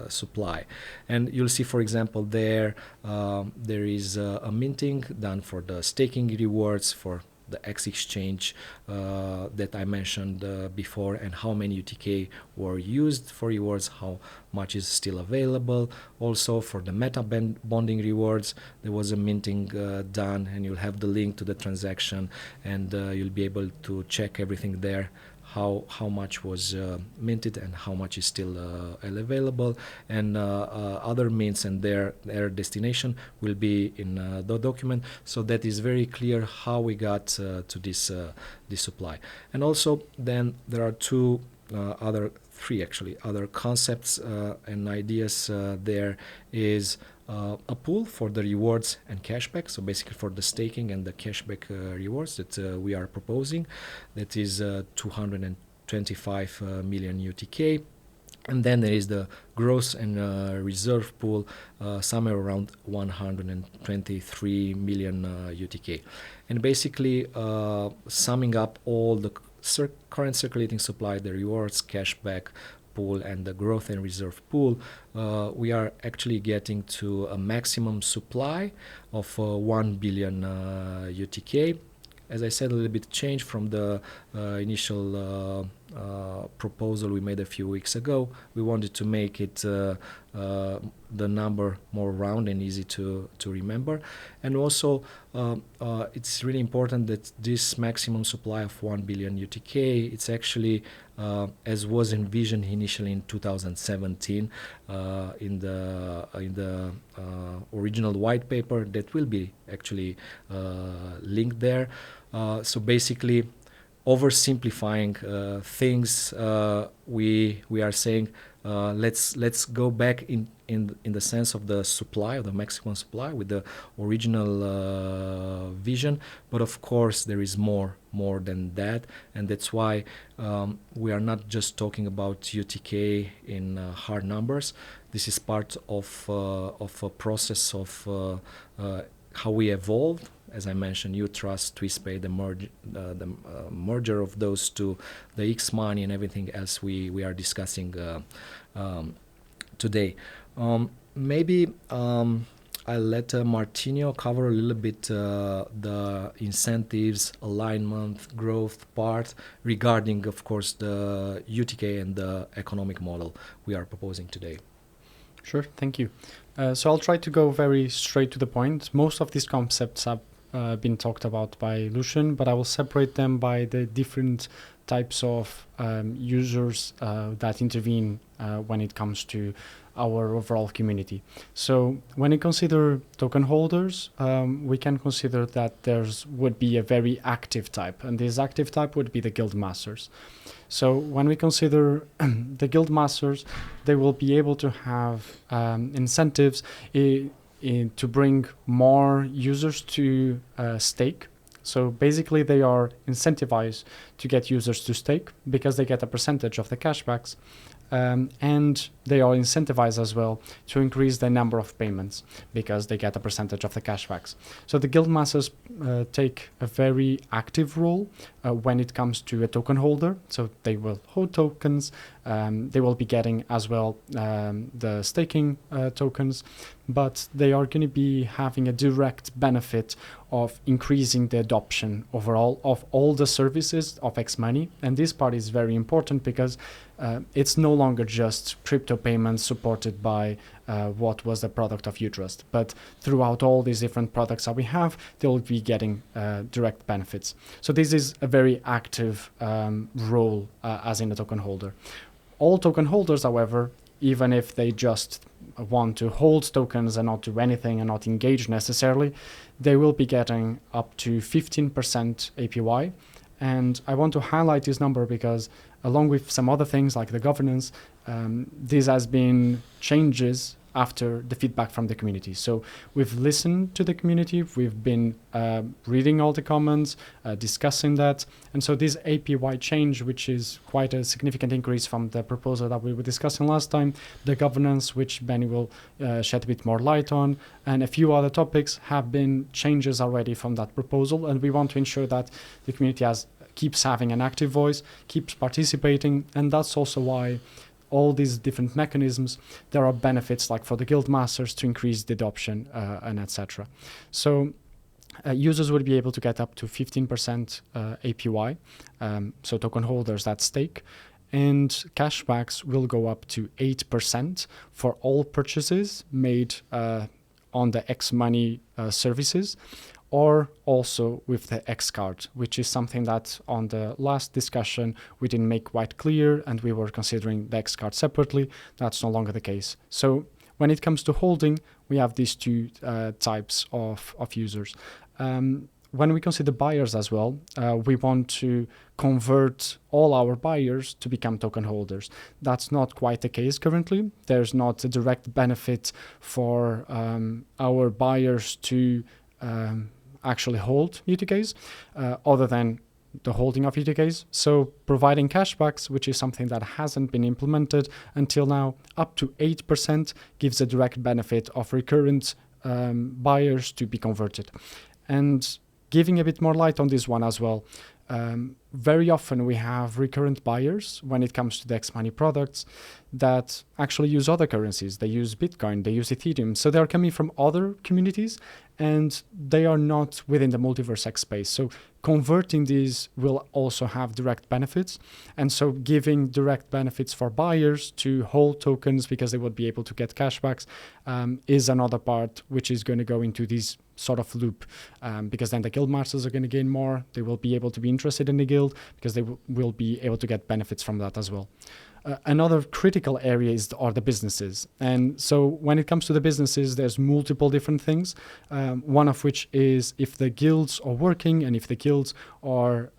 supply. And you'll see, for example, there is a minting done for the staking rewards for the X exchange that I mentioned before, and how many UTK were used for rewards, how much is still available. Also for the meta bonding rewards, there was a minting done, and you'll have the link to the transaction, and you'll be able to check everything there, how much was minted and how much is still available, and other mints and their destination will be in the document, so that is very clear how we got to this supply. And also then there are three other concepts and ideas. There is a pool for the rewards and cashback, so basically for the staking and the cashback rewards that we are proposing, that is 225 million UTK. And then there is the growth and reserve pool, somewhere around 123 million UTK. And basically summing up all the current circulating supply, the rewards, cashback pool, and the growth and reserve pool, we are actually getting to a maximum supply of 1 billion UTK. As I said, a little bit change from the initial proposal we made a few weeks ago. We wanted to make it the number more round and easy to remember. And also it's really important that this maximum supply of 1 billion UTK, it's actually as was envisioned initially in 2017 in the original white paper that will be actually linked there. So basically, oversimplifying things, we are saying let's go back in the sense of the supply, of the maximum supply, with the original vision. But of course there is more than that, and that's why we are not just talking about UTK in hard numbers. This is part of a process of how we evolved. As I mentioned, UTrust, TwistPay, the merger of those two, the xMoney, and everything else we are discussing today. Maybe I'll let Martinho cover a little bit the incentives, alignment, growth part regarding, of course, the UTK and the economic model we are proposing today. Sure, thank you. So I'll try to go very straight to the point. Most of these concepts have been talked about by Lucian, but I will separate them by the different types of users that intervene when it comes to our overall community. So when you consider token holders, we can consider that there's would be a very active type, and this active type would be the guild masters. So when we consider the guild masters, they will be able to have incentives to bring more users to stake. So basically they are incentivized to get users to stake because they get a percentage of the cashbacks, and they are incentivized as well to increase the number of payments because they get a percentage of the cashbacks. So the guild masters take a very active role when it comes to a token holder. So they will hold tokens, they will be getting as well the staking tokens, but they are going to be having a direct benefit of increasing the adoption overall of all the services of xMoney. And this part is very important because it's no longer just crypto payments supported by what was the product of UTrust, but throughout all these different products that we have, they'll be getting direct benefits. So this is a very active role as in a token holder. All token holders, however, even if they just want to hold tokens and not do anything and not engage necessarily, they will be getting up to 15% APY. And I want to highlight this number because along with some other things like the governance, this has been changes after the feedback from the community. So we've listened to the community, we've been reading all the comments, discussing that. And so this APY change, which is quite a significant increase from the proposal that we were discussing last time, the governance, which Benny will shed a bit more light on, and a few other topics have been changes already from that proposal. And we want to ensure that the community keeps having an active voice, keeps participating. And that's also why all these different mechanisms, there are benefits like for the guild masters to increase the adoption and etc. So users would be able to get up to 15% APY, so token holders at stake, and cashbacks will go up to 8% for all purchases made on the xMoney services, or also with the X card, which is something that on the last discussion we didn't make quite clear, and we were considering the X card separately. That's no longer the case. So when it comes to holding, we have these two types of users. When we consider buyers as well, we want to convert all our buyers to become token holders. That's not quite the case currently. There's not a direct benefit for our buyers to actually hold UTKs, other than the holding of UTKs. So providing cashbacks, which is something that hasn't been implemented until now, up to 8% gives a direct benefit of recurrent buyers to be converted. And giving a bit more light on this one as well, very often we have recurrent buyers when it comes to the xMoney products that actually use other currencies. They use Bitcoin, they use Ethereum. So they're coming from other communities and they are not within the MultiversX space. So converting these will also have direct benefits. And so giving direct benefits for buyers to hold tokens because they would be able to get cashbacks is another part which is going to go into this sort of loop, because then the guild masters are going to gain more. They will be able to be interested in the guild because they will be able to get benefits from that as well. Another critical area are the businesses. And so when it comes to the businesses, there's multiple different things. One of which is if the guilds are working and if the guilds are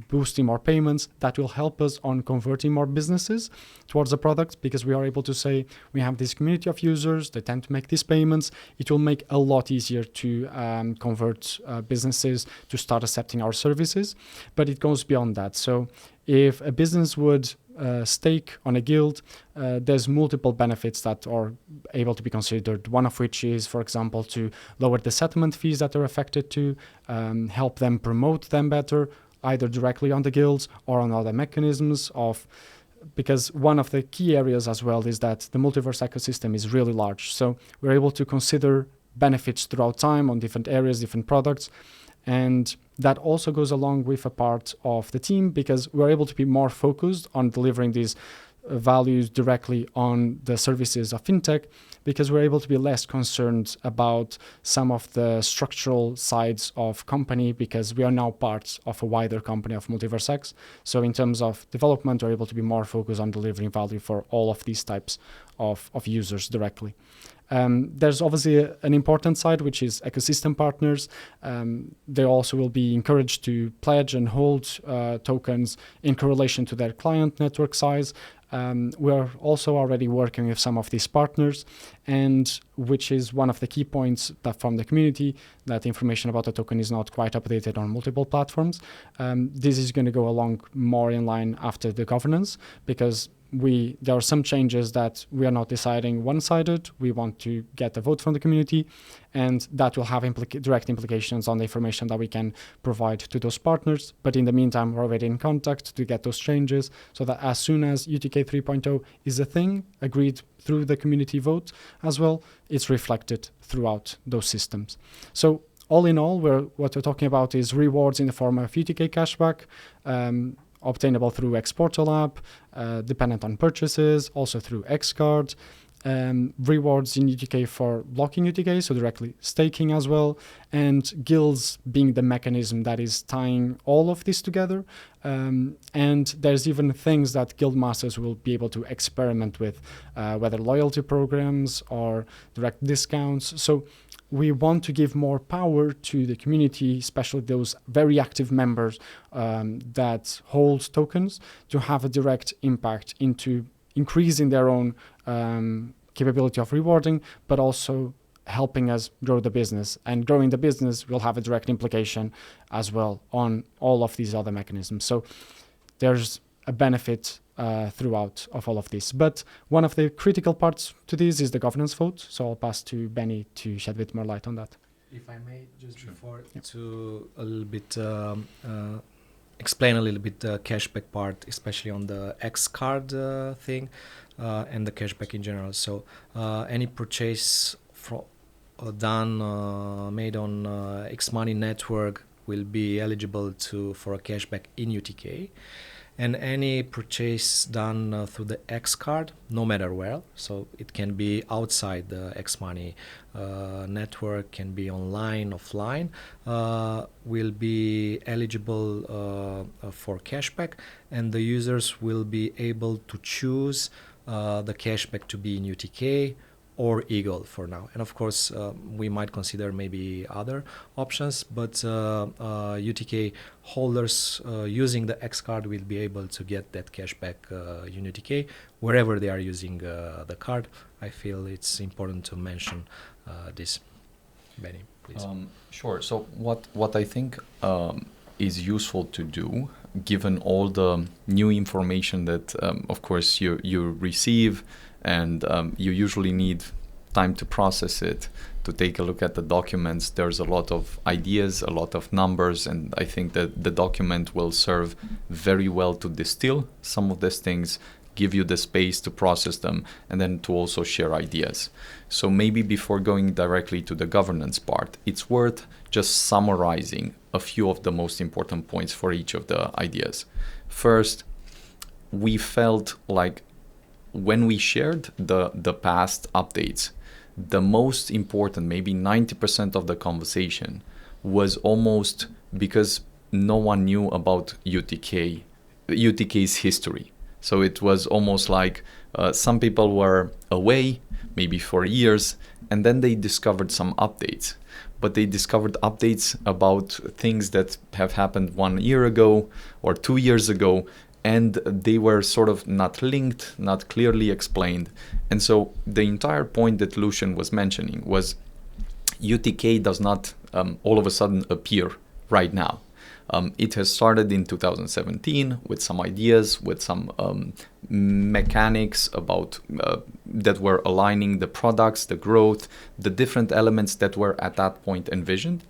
boosting more payments, that will help us on converting more businesses towards the product, because we are able to say we have this community of users, they tend to make these payments. It will make a lot easier to convert businesses to start accepting our services. But it goes beyond that. So if a business would stake on a guild, there's multiple benefits that are able to be considered. One of which is, for example, to lower the settlement fees that are affected to, help them promote them better, either directly on the guilds or on other mechanisms because one of the key areas as well is that the multiverse ecosystem is really large. So we're able to consider benefits throughout time on different areas, different products. And that also goes along with a part of the team, because we're able to be more focused on delivering these values directly on the services of fintech, because we're able to be less concerned about some of the structural sides of company, because we are now part of a wider company of MultiversX. So in terms of development, we're able to be more focused on delivering value for all of these types of users directly. There's obviously an important side, which is ecosystem partners. They also will be encouraged to pledge and hold tokens in correlation to their client network size. We're also already working with some of these partners, and which is one of the key points that from the community, that information about the token is not quite updated on multiple platforms. This is going to go along more in line after the governance, because there are some changes that we are not deciding one-sided. We want to get a vote from the community, and that will have direct implications on the information that we can provide to those partners. But in the meantime, we're already in contact to get those changes, so that as soon as UTK 3.0 is a thing, agreed through the community vote as well, it's reflected throughout those systems. So all in all, what we're talking about is rewards in the form of UTK cashback, obtainable through X Portal app, dependent on purchases, also through X card, rewards in UTK for blocking UTK, so directly staking as well, and guilds being the mechanism that is tying all of this together. And there's even things that guild masters will be able to experiment with, whether loyalty programs or direct discounts. So we want to give more power to the community, especially those very active members that hold tokens, to have a direct impact into increasing their own capability of rewarding, but also helping us grow the business. And growing the business will have a direct implication as well on all of these other mechanisms. So there's a benefit throughout of all of this. But one of the critical parts to this is the governance vote. So I'll pass to Benny to shed a bit more light on that. If I may, just Sure. before Yep. to a little bit explain a little bit the cashback part, especially on the X card thing and the cashback in general. So any purchase made on xMoney network will be eligible for a cashback in UTK. And any purchase done through the X card, no matter where, so it can be outside the xMoney network, can be online, offline, will be eligible for cashback, and the users will be able to choose the cashback to be in UTK or Eagle for now. And of course, we might consider maybe other options, but UTK holders using the X card will be able to get that cashback in UTK wherever they are using the card. I feel it's important to mention this. Benny, please. Sure. So what I think is useful to do, given all the new information that, of course, you receive, and you usually need time to process it, to take a look at the documents. There's a lot of ideas, a lot of numbers, and I think that the document will serve very well to distill some of these things, give you the space to process them, and then to also share ideas. So maybe before going directly to the governance part, it's worth just summarizing a few of the most important points for each of the ideas. First, we felt like when we shared the past updates, the most important, maybe 90% of the conversation was almost because no one knew about UTK's history. So it was almost like some people were away, maybe for years, and then they discovered some updates. But they discovered updates about things that have happened 1 year ago or 2 years ago, and they were sort of not linked, not clearly explained. And so the entire point that Lucian was mentioning was UTK does not all of a sudden appear right now. It has started in 2017 with some ideas, with some mechanics about that were aligning the products, the growth, the different elements that were at that point envisioned.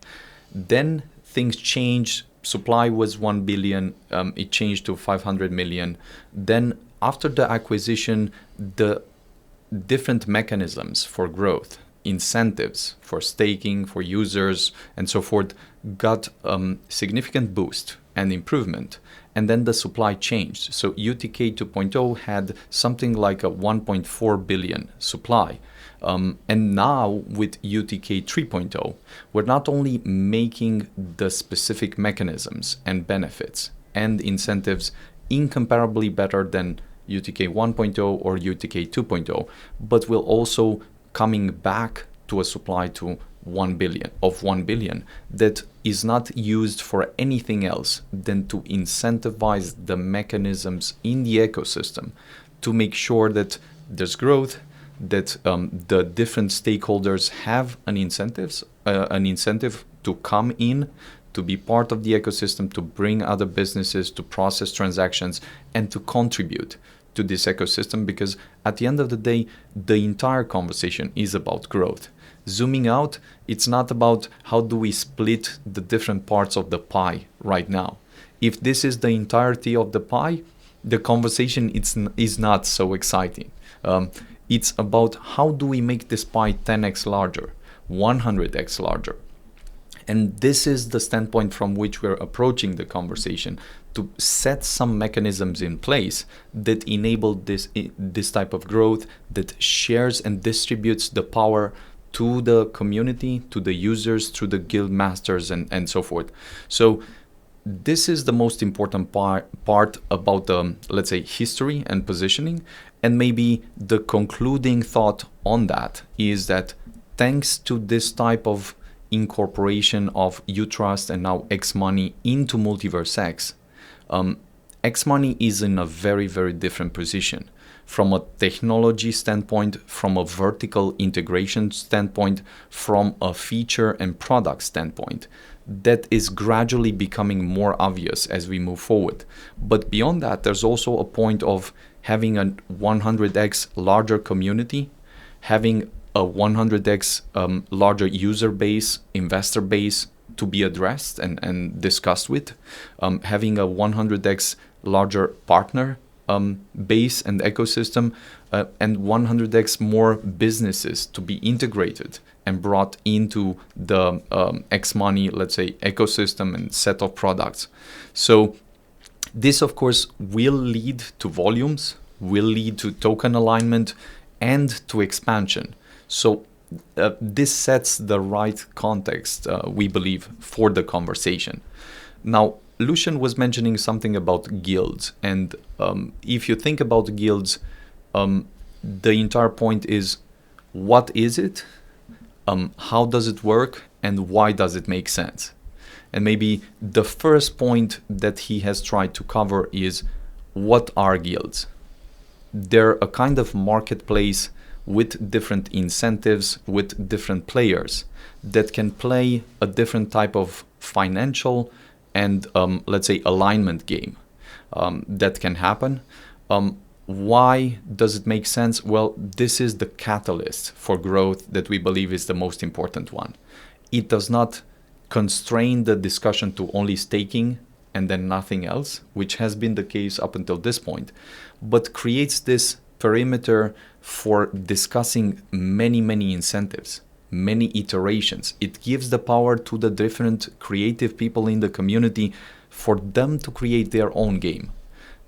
Then things changed. Supply was 1 billion, it changed to 500 million. Then after the acquisition, the different mechanisms for growth, incentives for staking, for users, and so forth, got significant boost and improvement. And then the supply changed. So UTK 2.0 had something like a 1.4 billion supply. And now with UTK 3.0, we're not only making the specific mechanisms and benefits and incentives incomparably better than UTK 1.0 or UTK 2.0, but we're also coming back to a supply to 1 billion that is not used for anything else than to incentivize the mechanisms in the ecosystem to make sure that there's growth, that the different stakeholders have an incentive to come in, to be part of the ecosystem, to bring other businesses, to process transactions, and to contribute to this ecosystem, because at the end of the day, the entire conversation is about growth. Zooming out, it's not about how do we split the different parts of the pie right now. If this is the entirety of the pie, the conversation is not so exciting. It's about how do we make this pie 10x larger, 100x larger. And this is the standpoint from which we're approaching the conversation, to set some mechanisms in place that enable this type of growth, that shares and distributes the power to the community, to the users, through the guild masters, and so forth. So this is the most important part about the, let's say, history and positioning. And maybe the concluding thought on that is that thanks to this type of incorporation of UTrust and now xMoney into MultiversX, xMoney is in a very, very different position from a technology standpoint, from a vertical integration standpoint, from a feature and product standpoint. That is gradually becoming more obvious as we move forward. But beyond that, there's also a point of having a 100x larger community, having a 100x larger user base, investor base to be addressed and discussed with, having a 100x larger partner base and ecosystem, and 100x more businesses to be integrated and brought into the xMoney, let's say, ecosystem and set of products. So this, of course, will lead to volumes, will lead to token alignment, and to expansion. So this sets the right context, we believe, for the conversation. Now, Lucian was mentioning something about guilds. And if you think about guilds, the entire point is, what is it? How does it work? And why does it make sense? And maybe the first point that he has tried to cover is, what are guilds? They're a kind of marketplace with different incentives, with different players that can play a different type of financial and let's say alignment game that can happen. Why does it make sense? Well, this is the catalyst for growth that we believe is the most important one. It does not constrain the discussion to only staking and then nothing else, which has been the case up until this point, but creates this perimeter for discussing many incentives, many iterations. It gives the power to the different creative people in the community for them to create their own game,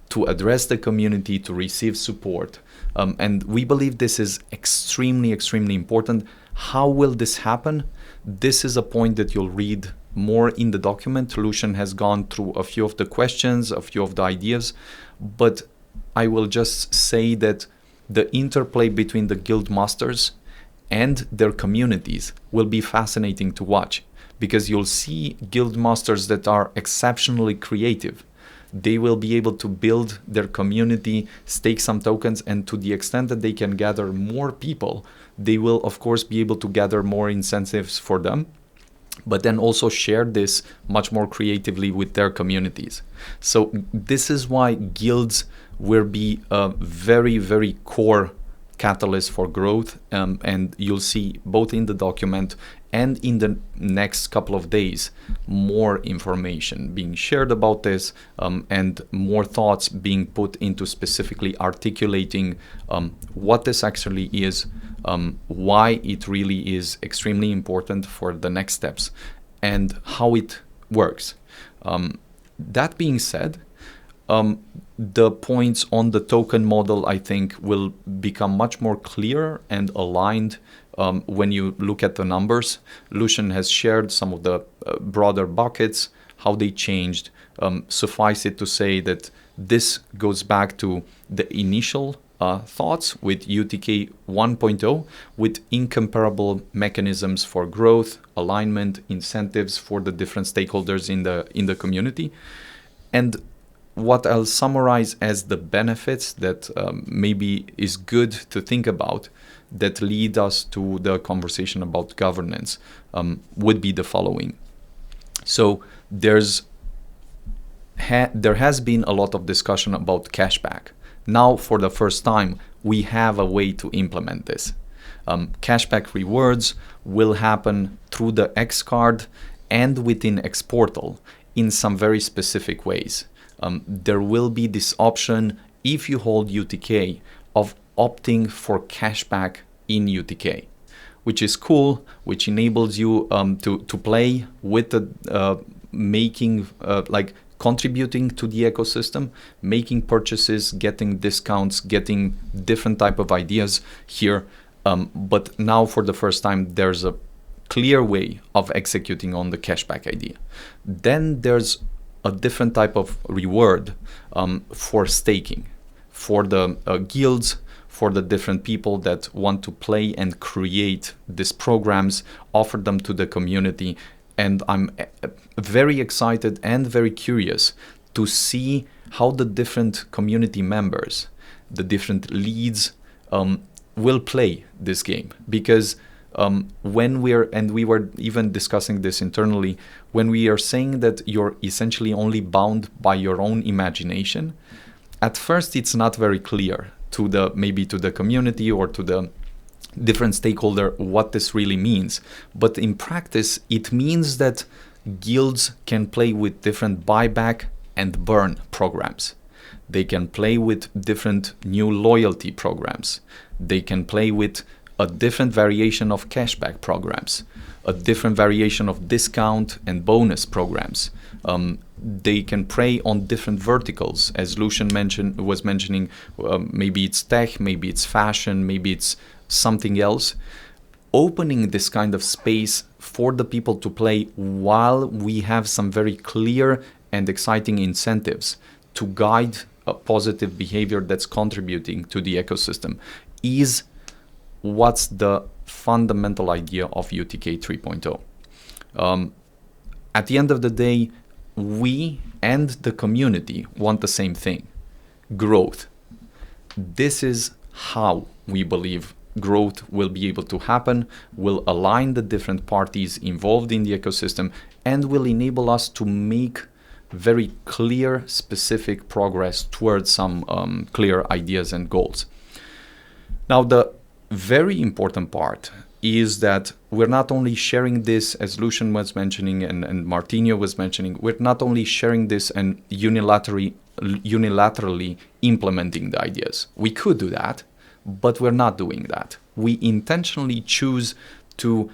to address the community, to receive support. And we believe this is extremely important. How will this happen? This is a point that you'll read more in the document. Lucian has gone through a few of the questions, a few of the ideas, but I will just say that the interplay between the guild masters and their communities will be fascinating to watch, because you'll see guild masters that are exceptionally creative. They will be able to build their community, stake some tokens, and to the extent that they can gather more people, they will of course be able to gather more incentives for them, but then also share this much more creatively with their communities. So this is why guilds will be a very core catalyst for growth, and you'll see both in the document and in the next couple of days more information being shared about this, and more thoughts being put into specifically articulating what this actually is, why it really is extremely important for the next steps, and how it works. That being said, the points on the token model, I think, will become much more clear and aligned when you look at the numbers. Lucian has shared some of the broader buckets, how they changed. Suffice it to say that this goes back to the initial thoughts with UTK 1.0, with incomparable mechanisms for growth, alignment, incentives for the different stakeholders in the community. And what I'll summarize as the benefits that maybe is good to think about that lead us to the conversation about governance would be the following. So there has been a lot of discussion about cashback. Now, for the first time, we have a way to implement this. Cashback rewards will happen through the X card and within X portal in some very specific ways. There will be this option, if you hold UTK, of opting for cashback in UTK, which is cool, which enables you to play with the contributing to the ecosystem, making purchases, getting discounts, getting different type of ideas here. But now for the first time, there's a clear way of executing on the cashback idea. Then there's a different type of reward for staking, for the guilds, for the different people that want to play and create these programs, offer them to the community. And I'm very excited and very curious to see how the different community members, the different leads, will play this game. Because when we were even discussing this internally, when we are saying that you're essentially only bound by your own imagination, at first it's not very clear to the community or to the different stakeholder what this really means. But in practice, it means that guilds can play with different buyback and burn programs. They can play with different new loyalty programs. They can play with a different variation of cashback programs, a different variation of discount and bonus programs. They can prey on different verticals, as Lucian was mentioning. Maybe it's tech, maybe it's fashion, maybe it's something else. Opening this kind of space for the people to play while we have some very clear and exciting incentives to guide a positive behavior that's contributing to the ecosystem is what's the fundamental idea of UTK 3.0. At the end of the day, we and the community want the same thing: growth. This is how we believe growth will be able to happen, will align the different parties involved in the ecosystem, and will enable us to make very clear, specific progress towards some clear ideas and goals. Now, the very important part is that we're not only sharing this, as Lucian was mentioning and Martinho was mentioning, we're not only sharing this and unilaterally implementing the ideas. We could do that, but we're not doing that. We intentionally choose to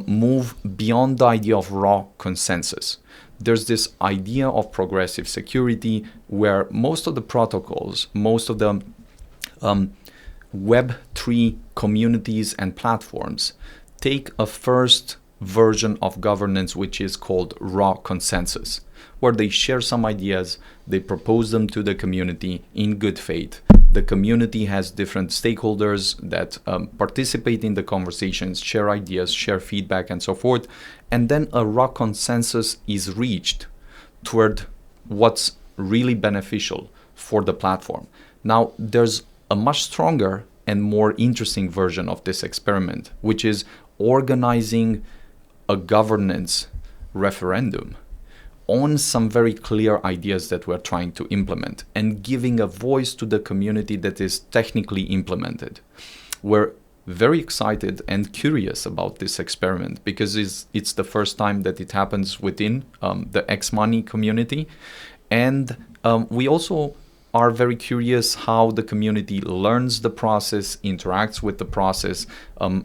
move beyond the idea of raw consensus. There's this idea of progressive security where most of the protocols, most of the Web3 communities and platforms take a first version of governance, which is called raw consensus, where they share some ideas, they propose them to the community in good faith. The community has different stakeholders that participate in the conversations, share ideas, share feedback, and so forth. And then a raw consensus is reached toward what's really beneficial for the platform. Now, there's a much stronger and more interesting version of this experiment, which is organizing a governance referendum on some very clear ideas that we're trying to implement and giving a voice to the community that is technically implemented. We're very excited and curious about this experiment because it's the first time that it happens within the xMoney community. And we also are very curious how the community learns the process, interacts with the process,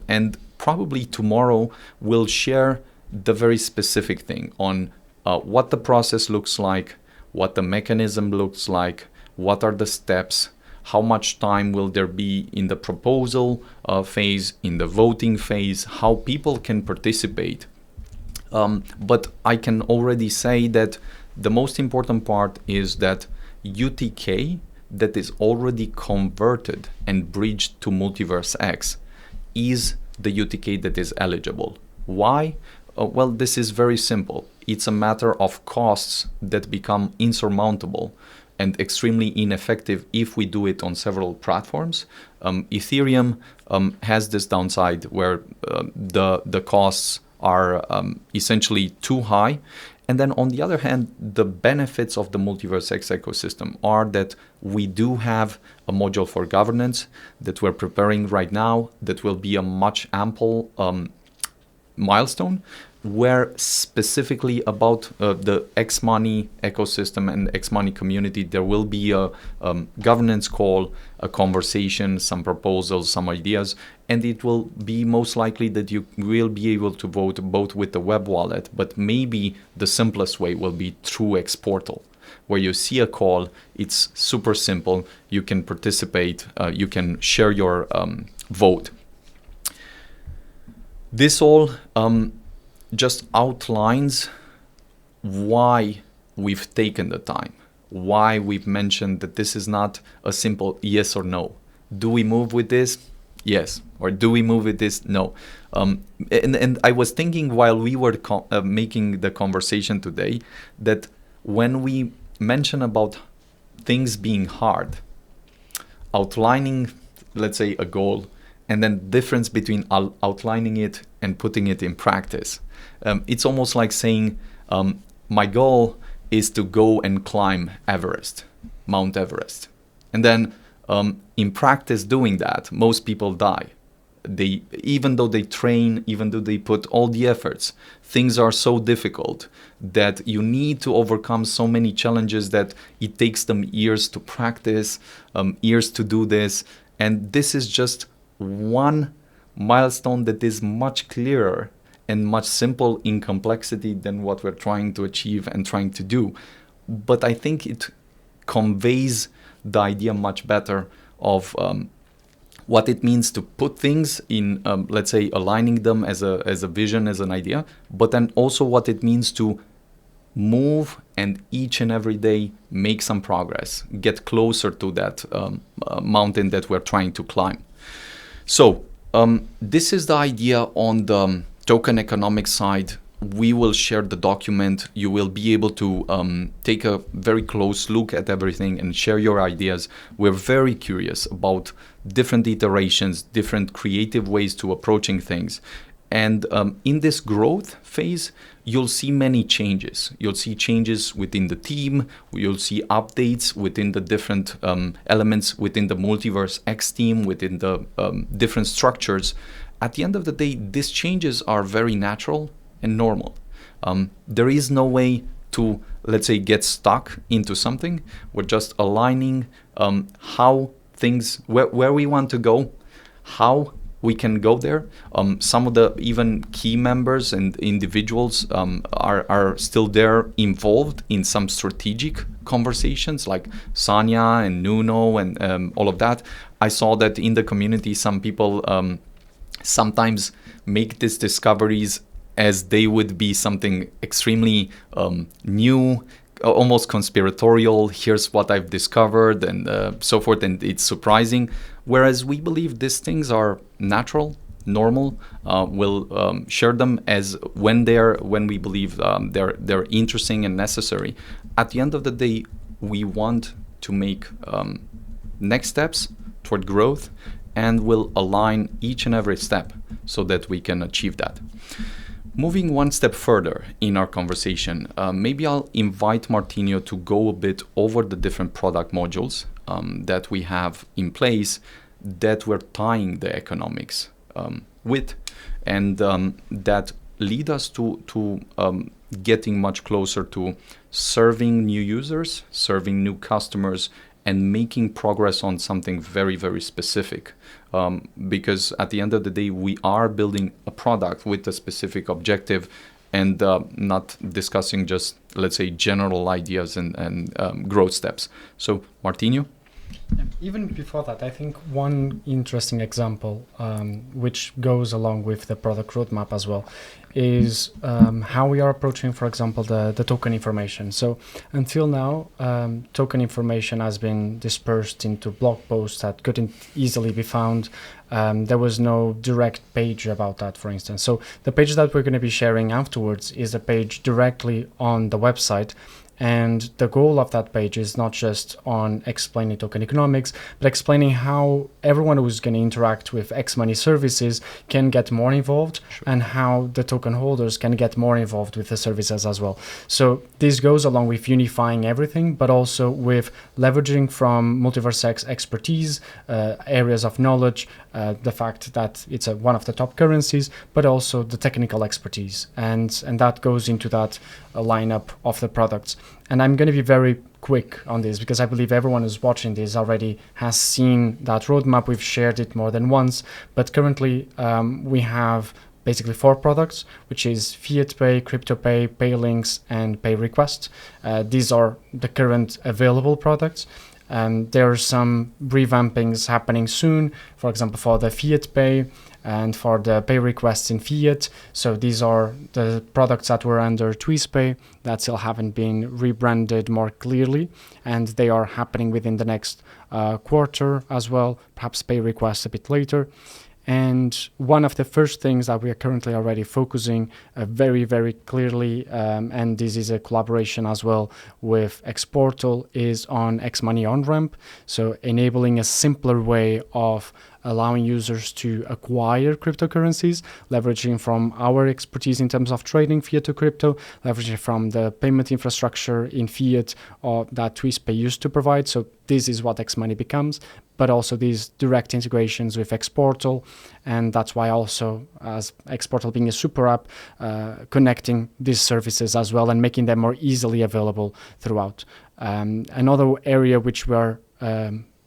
and probably tomorrow we'll share the very specific thing on what the process looks like, what the mechanism looks like, what are the steps, how much time will there be in the proposal phase, in the voting phase, how people can participate. But I can already say that the most important part is that UTK that is already converted and bridged to MultiversX is the UTK that is eligible. Why? Well, this is very simple. It's a matter of costs that become insurmountable and extremely ineffective if we do it on several platforms. Ethereum has this downside where the costs are essentially too high. And then on the other hand, the benefits of the MultiversX ecosystem are that we do have a module for governance that we're preparing right now that will be a much ample milestone, where specifically about the xMoney ecosystem and xMoney community, there will be a governance call, a conversation, some proposals, some ideas, and it will be most likely that you will be able to vote both with the web wallet, but maybe the simplest way will be through X Portal, where you see a call, it's super simple, you can participate, you can share your vote. This all just outlines why we've taken the time, why we've mentioned that this is not a simple yes or no. do we move with this? Yes. Or do we move with this? No. And I was thinking while we were making the conversation today that when we mention about things being hard, outlining, let's say, a goal, and then difference between outlining it and putting it in practice. It's almost like saying, my goal is to go and climb Everest, Mount Everest. And then in practice doing that, most people die. Even though they train, even though they put all the efforts, things are so difficult that you need to overcome so many challenges that it takes them years to practice, years to do this. And this is just one milestone that is much clearer and much simple in complexity than what we're trying to achieve and trying to do. But I think it conveys the idea much better of what it means to put things in, let's say, aligning them as a vision, as an idea, but then also what it means to move and each and every day make some progress, get closer to that mountain that we're trying to climb. So this is the idea on the token economics side. We will share the document. You will be able to take a very close look at everything and share your ideas. We're very curious about different iterations, different creative ways to approaching things. And in this growth phase, you'll see many changes. You'll see changes within the team. You'll see updates within the different elements within the MultiversX team, within the different structures. At the end of the day, these changes are very natural and normal. There is no way to, let's say, get stuck into something. We're just aligning how things, where we want to go, how we can go there. Some of the even key members and individuals are still there, involved in some strategic conversations, like Sanya and Nuno and all of that. I saw that in the community, some people sometimes make these discoveries as they would be something extremely new, almost conspiratorial. Here's what I've discovered and so forth, and it's surprising. Whereas we believe these things are natural, normal. We'll share them as when we believe they're interesting and necessary. At the end of the day, we want to make next steps toward growth, and we'll align each and every step so that we can achieve that. Moving one step further in our conversation, maybe I'll invite Martinho to go a bit over the different product modules that we have in place that we're tying the economics with, and that lead us to getting much closer to serving new users, serving new customers, and making progress on something very, very specific. Because at the end of the day, we are building a product with a specific objective, and not discussing just, let's say, general ideas and growth steps. So, Martinho? Even before that, I think one interesting example, which goes along with the product roadmap as well, is how we are approaching, for example, the token information. So until now, token information has been dispersed into blog posts that couldn't easily be found. There was no direct page about that, for instance. So the page that we're going to be sharing afterwards is a page directly on the website. And the goal of that page is not just on explaining token economics, but explaining how everyone who's going to interact with xMoney services can get more involved, and how the token holders can get more involved with the services as well. So this goes along with unifying everything, but also with leveraging from MultiversX expertise, areas of knowledge, the fact that it's one of the top currencies, but also the technical expertise. And that goes into that lineup of the products. And I'm going to be very quick on this because I believe everyone who's watching this already has seen that roadmap. We've shared it more than once, but currently we have basically 4 products, which is Fiat Pay, Crypto Pay, Paylinks, and Pay Request. These are the current available products. There are some revampings happening soon. For example, for the Fiat Pay, and for the pay requests in fiat. So these are the products that were under TwistPay that still haven't been rebranded more clearly, and they are happening within the next quarter as well, perhaps pay requests a bit later. And one of the first things that we are currently already focusing very, very clearly, and this is a collaboration as well with xPortal, is on xMoney on-ramp. So enabling a simpler way of allowing users to acquire cryptocurrencies, leveraging from our expertise in terms of trading fiat to crypto, leveraging from the payment infrastructure in fiat that TwistPay used to provide. So this is what xMoney becomes, but also these direct integrations with xPortal. And that's why also, as xPortal being a super app, connecting these services as well and making them more easily available throughout. Another area which we're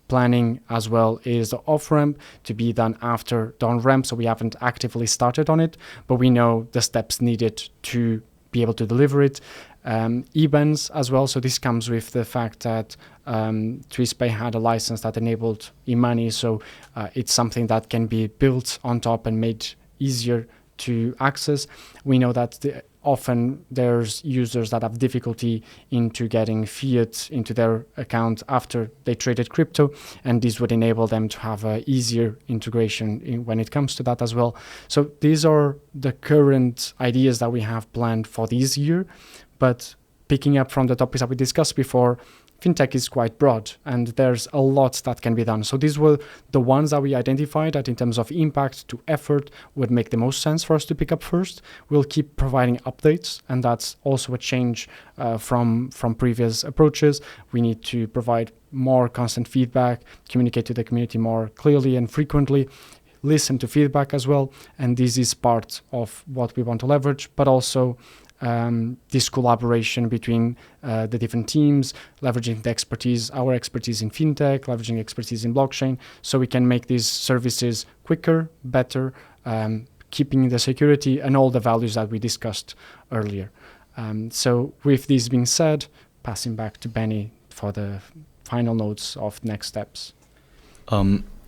planning as well is the off-ramp to be done after the on-ramp. So we haven't actively started on it, but we know the steps needed to be able to deliver it. IBANs as well. So this comes with the fact that TwistPay had a license that enabled e-money. So it's something that can be built on top and made easier to access. We know that often there's users that have difficulty into getting fiat into their account after they traded crypto, and this would enable them to have a easier integration when it comes to that as well. So these are the current ideas that we have planned for this year, but picking up from the topics that we discussed before, fintech is quite broad and there's a lot that can be done. So these were the ones that we identified that in terms of impact to effort would make the most sense for us to pick up first. We'll keep providing updates, and that's also a change from previous approaches. We need to provide more constant feedback, communicate to the community more clearly and frequently, listen to feedback as well. And this is part of what we want to leverage, but also this collaboration between the different teams, leveraging the expertise, our expertise in fintech, leveraging expertise in blockchain, so we can make these services quicker, better, keeping the security and all the values that we discussed earlier. So with this being said, passing back to Benny for the final notes of next steps.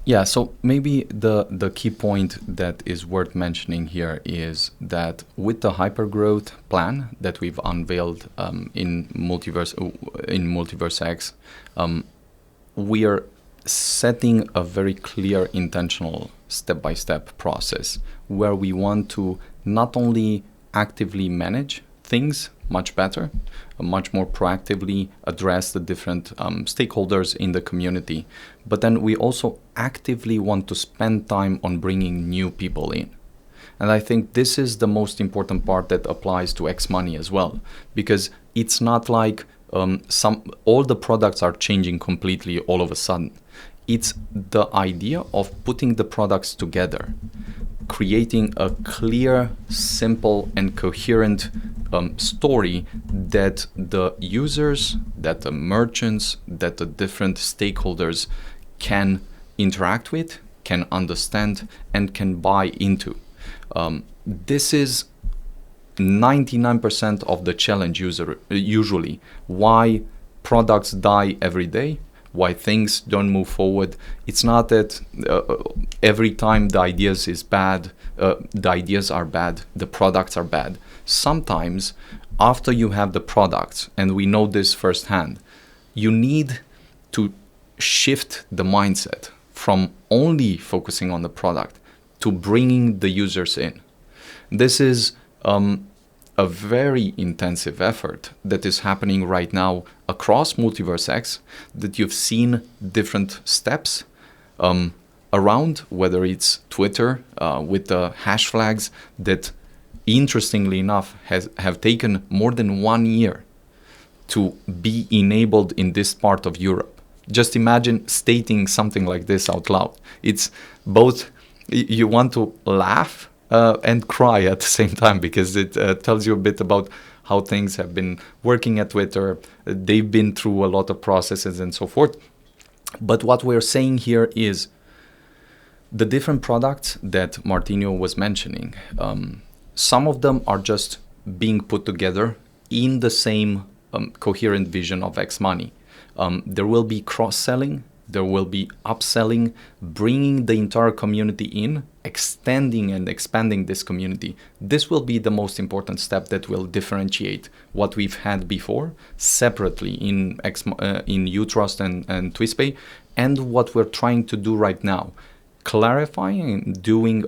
Yeah, so maybe the key point that is worth mentioning here is that with the hypergrowth plan that we've unveiled in MultiversX, we are setting a very clear intentional step-by-step process where we want to not only actively manage things much better, much more proactively address the different stakeholders in the community, but then we also actively want to spend time on bringing new people in. And I think this is the most important part that applies to xMoney as well, because it's not like all the products are changing completely all of a sudden. It's the idea of putting the products together, creating a clear, simple, and coherent story that the users, that the merchants, that the different stakeholders can interact with, can understand, and can buy into. This is 99% of the challenge usually. Why products die every day, why things don't move forward. It's not that every time the ideas are bad, the products are bad. Sometimes after you have the products, and we know this firsthand, you need to shift the mindset from only focusing on the product to bringing the users in. This is a very intensive effort that is happening right now across MultiversX, that you've seen different steps around, whether it's Twitter with the hash flags that, interestingly enough, have taken more than 1 year to be enabled in this part of Europe. Just imagine stating something like this out loud. It's both, you want to laugh and cry at the same time, because it tells you a bit about how things have been working at Twitter. They've been through a lot of processes and so forth. But what we're saying here is the different products that Martinho was mentioning. Some of them are just being put together in the same coherent vision of xMoney. There will be cross-selling There will be upselling, bringing the entire community in, extending and expanding this community. This will be the most important step that will differentiate what we've had before separately in UTrust and TwistPay, and what we're trying to do right now. Clarifying and doing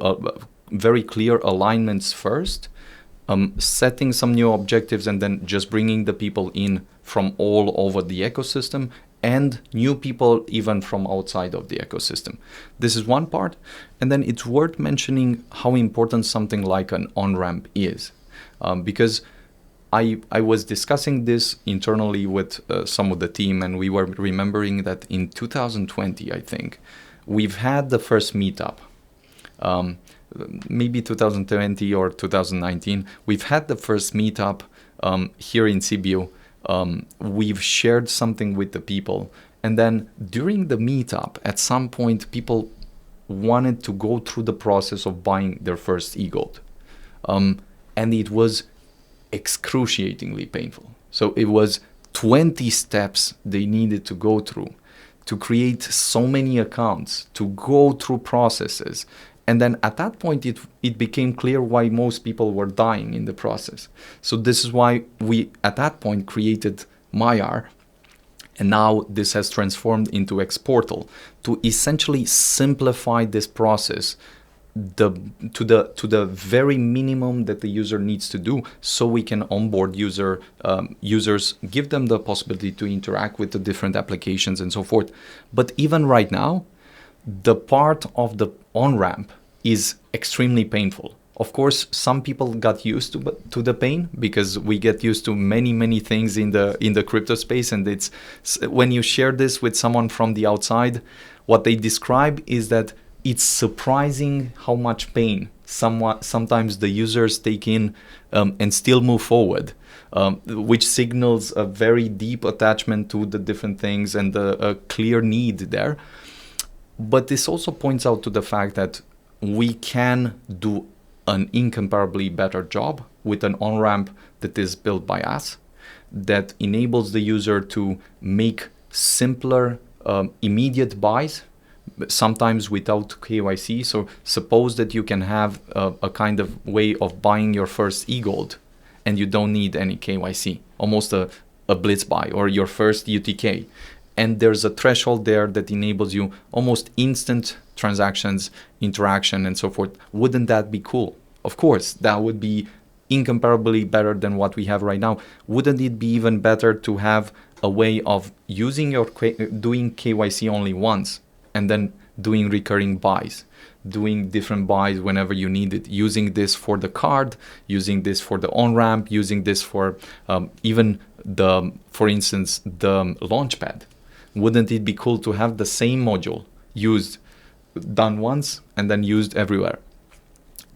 very clear alignments first, setting some new objectives, and then just bringing the people in from all over the ecosystem, and new people even from outside of the ecosystem. This is one part. And then it's worth mentioning how important something like an on-ramp is. Because I was discussing this internally with some of the team, and we were remembering that in 2020, I think, we've had the first meetup. Maybe 2020 or 2019, we've had the first meetup here in Sibiu. We've shared something with the people, and then during the meetup, at some point, people wanted to go through the process of buying their first e-gold, and it was excruciatingly painful. So it was 20 steps they needed to go through to create so many accounts, to go through processes. And then at that point, it became clear why most people were dying in the process. So this is why we, at that point, created Mayar. And now this has transformed into Xportal to essentially simplify this process to the very minimum that the user needs to do, so we can onboard users, give them the possibility to interact with the different applications and so forth. But even right now, the part of the on-ramp is extremely painful. Of course, some people got used to the pain, because we get used to many things in the crypto space, and it's when you share this with someone from the outside, what they describe is that it's surprising how much pain sometimes the users take in and still move forward, which signals a very deep attachment to the different things and a clear need there. But this also points out to the fact that we can do an incomparably better job with an on-ramp that is built by us, that enables the user to make simpler, immediate buys, sometimes without KYC. So suppose that you can have a kind of way of buying your first e-gold and you don't need any KYC, almost a blitz buy, or your first UTK. And there's a threshold there that enables you almost instant transactions, interaction, and so forth. Wouldn't that be cool? Of course, that would be incomparably better than what we have right now. Wouldn't it be even better to have a way of doing KYC only once, and then doing recurring buys, doing different buys whenever you need it, using this for the card, using this for the on-ramp, using this for even for instance, the launchpad? Wouldn't it be cool to have the same module done once and then used everywhere?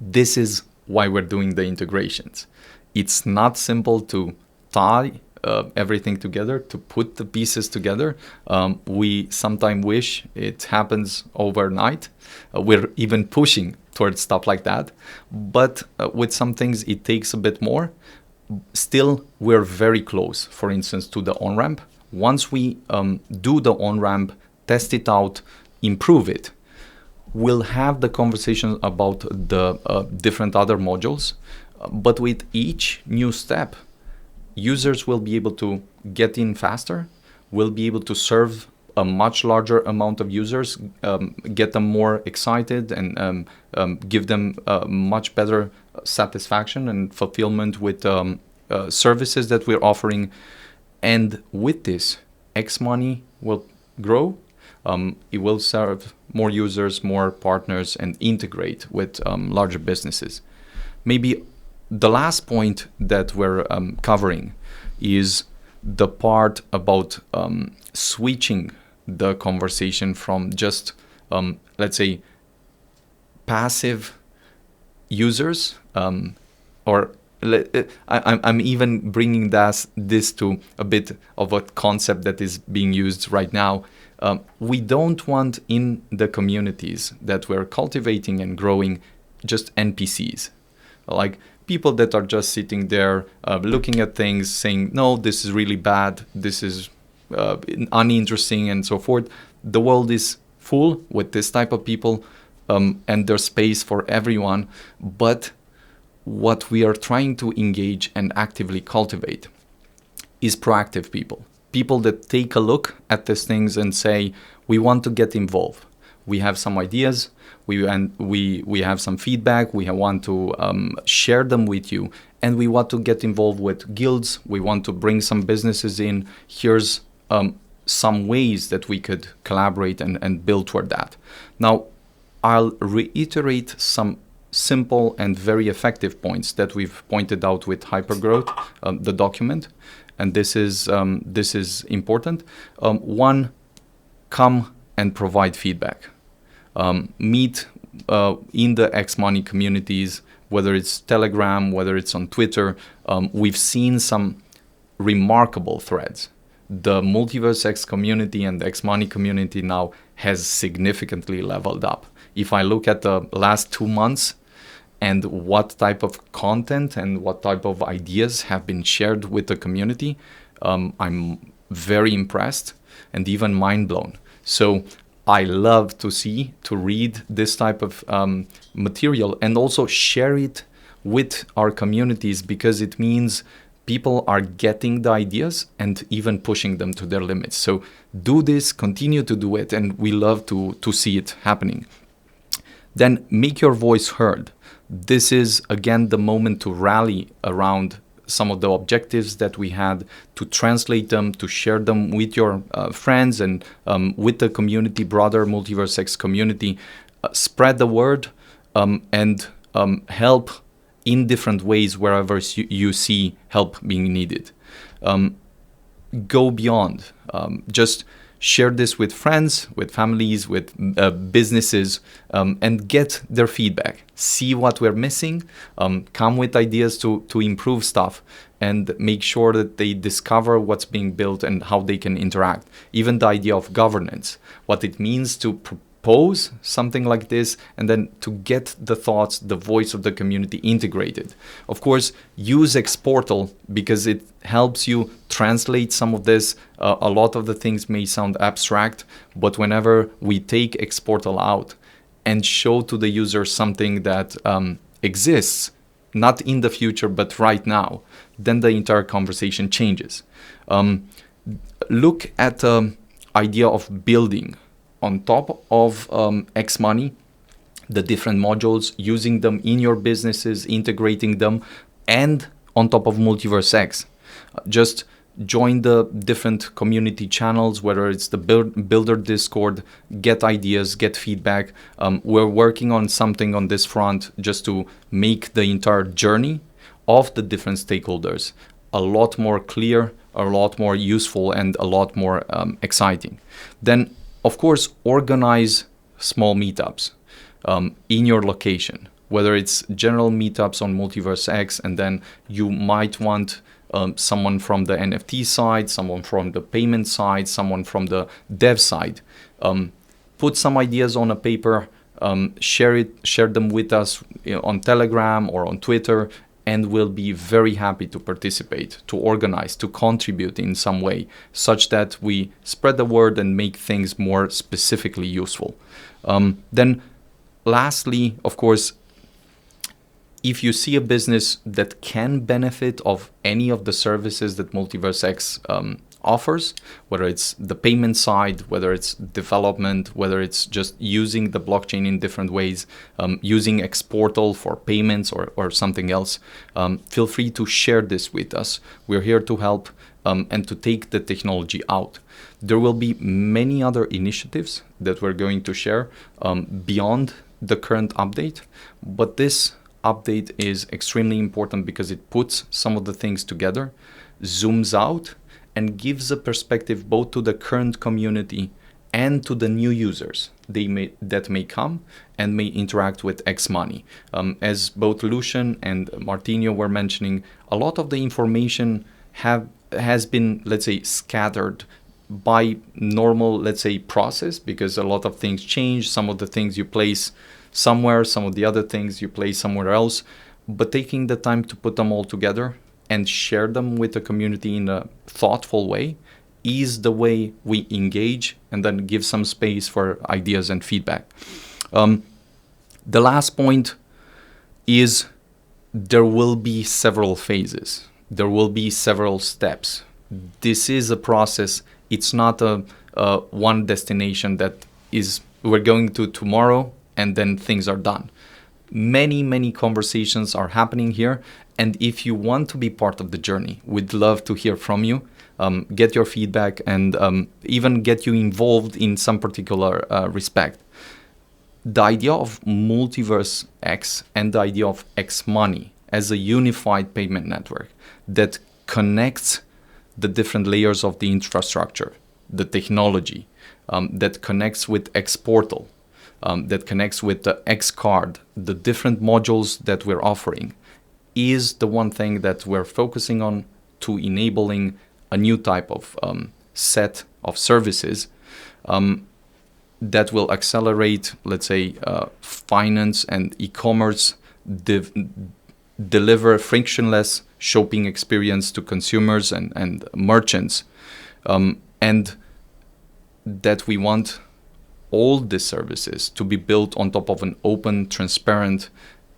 This is why we're doing the integrations. It's not simple to tie everything together, to put the pieces together. We sometimes wish it happens overnight. We're even pushing towards stuff like that. But with some things, it takes a bit more. Still, we're very close, for instance, to the on-ramp. Once we do the on-ramp, test it out, improve it, we'll have the conversation about the different other modules. But with each new step, users will be able to get in faster, will be able to serve a much larger amount of users, get them more excited, and give them much better satisfaction and fulfillment with services that we're offering. And with this, xMoney will grow. It will serve more users, more partners, and integrate with larger businesses. Maybe the last point that we're covering is the part about switching the conversation from just, let's say, passive users, or I'm even bringing this to a bit of a concept that is being used right now. We don't want in the communities that we're cultivating and growing just NPCs, like people that are just sitting there looking at things, saying, no, this is really bad, this is uninteresting, and so forth. the world is full with this type of people, and there's space for everyone. But what we are trying to engage and actively cultivate is proactive people that take a look at these things and say, we want to get involved. We have some ideas, we have some feedback, we want to share them with you, and we want to get involved with guilds, we want to bring some businesses in. Here's some ways that we could collaborate and build toward that. Now, I'll reiterate some simple and very effective points that we've pointed out with Hypergrowth, the document, and this is important. One, come and provide feedback. Meet in the xMoney communities, whether it's Telegram, whether it's on Twitter. We've seen some remarkable threads. The MultiversX community and the xMoney community now has significantly leveled up. If I look at the last 2 months and what type of content and what type of ideas have been shared with the community, I'm very impressed and even mind blown. So I love to read this type of material and also share it with our communities, because it means people are getting the ideas and even pushing them to their limits. So do this, continue to do it, and we love to see it happening. Then make your voice heard. This is, again, the moment to rally around some of the objectives that we had, to translate them, to share them with your friends and with the community, broader MultiversX community. Spread the word and help in different ways wherever you see help being needed. Go beyond. Just share this with friends, with families, with businesses, and get their feedback. See what we're missing, come with ideas to improve stuff, and make sure that they discover what's being built and how they can interact. Even the idea of governance, what it means to propose something like this, and then to get the thoughts, the voice of the community integrated. Of course, use xPortal because it helps you translate some of this. A lot of the things may sound abstract, but whenever we take xPortal out and show to the user something that exists, not in the future, but right now, then the entire conversation changes. Look at the idea of building on top of xMoney, the different modules, using them in your businesses, integrating them, and on top of MultiversX. Just join the different community channels, whether it's the Builder Discord, get ideas, get feedback. We're working on something on this front just to make the entire journey of the different stakeholders a lot more clear, a lot more useful, and a lot more exciting. Then, of course, organize small meetups in your location, whether it's general meetups on MultiversX, and then you might want someone from the NFT side, someone from the payment side, someone from the dev side. Put some ideas on a paper, share them with us on Telegram or on Twitter, and we'll be very happy to participate, to organize, to contribute in some way, such that we spread the word and make things more specifically useful. Then lastly, of course, if you see a business that can benefit of any of the services that MultiversX offers, whether it's the payment side, whether it's development, whether it's just using the blockchain in different ways, using xPortal for payments or something else, feel free to share this with us. We're here to help and to take the technology out. There will be many other initiatives that we're going to share beyond the current update, but this update is extremely important because it puts some of the things together, zooms out, and gives a perspective both to the current community and to the new users that may come and may interact with xMoney. As both Lucian and Martinho were mentioning, a lot of the information has been, let's say, scattered by normal, let's say, process, because a lot of things change. Some of the things you place somewhere, some of the other things you place somewhere else, but taking the time to put them all together and share them with the community in a thoughtful way ease the way we engage, and then give some space for ideas and feedback. The last point is there will be several phases. There will be several steps. This is a process. It's not a one destination that is we're going to tomorrow and then things are done. Many conversations are happening here. And if you want to be part of the journey, we'd love to hear from you, get your feedback, and even get you involved in some particular respect. The idea of MultiversX and the idea of xMoney as a unified payment network that connects the different layers of the infrastructure, the technology, that connects with xPortal, that connects with the xCard, the different modules that we're offering, is the one thing that we're focusing on to enabling a new type of set of services that will accelerate, let's say, finance and e-commerce, deliver frictionless shopping experience to consumers and merchants, and that we want all these services to be built on top of an open, transparent,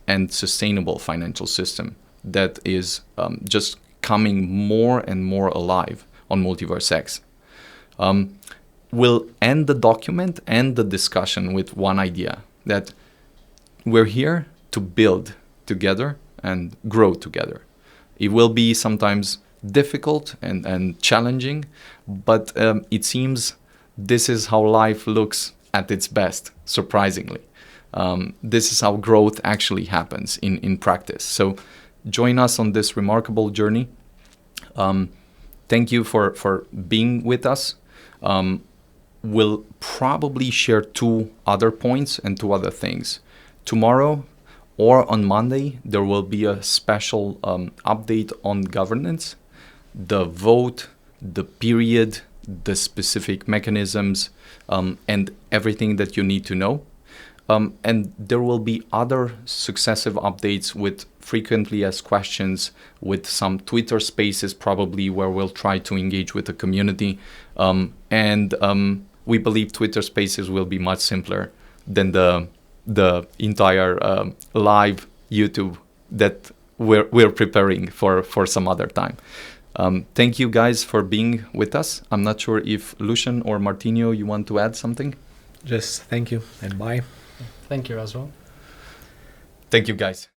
and sustainable financial system that is just coming more and more alive on MultiversX. We'll end the document and the discussion with one idea, that we're here to build together and grow together. It will be sometimes difficult and challenging, but it seems this is how life looks at its best, surprisingly. This is how growth actually happens in practice. So join us on this remarkable journey. Thank you for being with us. We'll probably share 2 other points and 2 other things. Tomorrow or on Monday, there will be a special update on governance, the vote, the period, the specific mechanisms, and everything that you need to know. And there will be other successive updates with frequently asked questions, with some Twitter spaces probably where we'll try to engage with the community. We believe Twitter spaces will be much simpler than the entire live YouTube that we're preparing for some other time. Thank you guys for being with us. I'm not sure if Lucian or Martinho, you want to add something? Just thank you and bye. Thank you as well. Thank you, guys.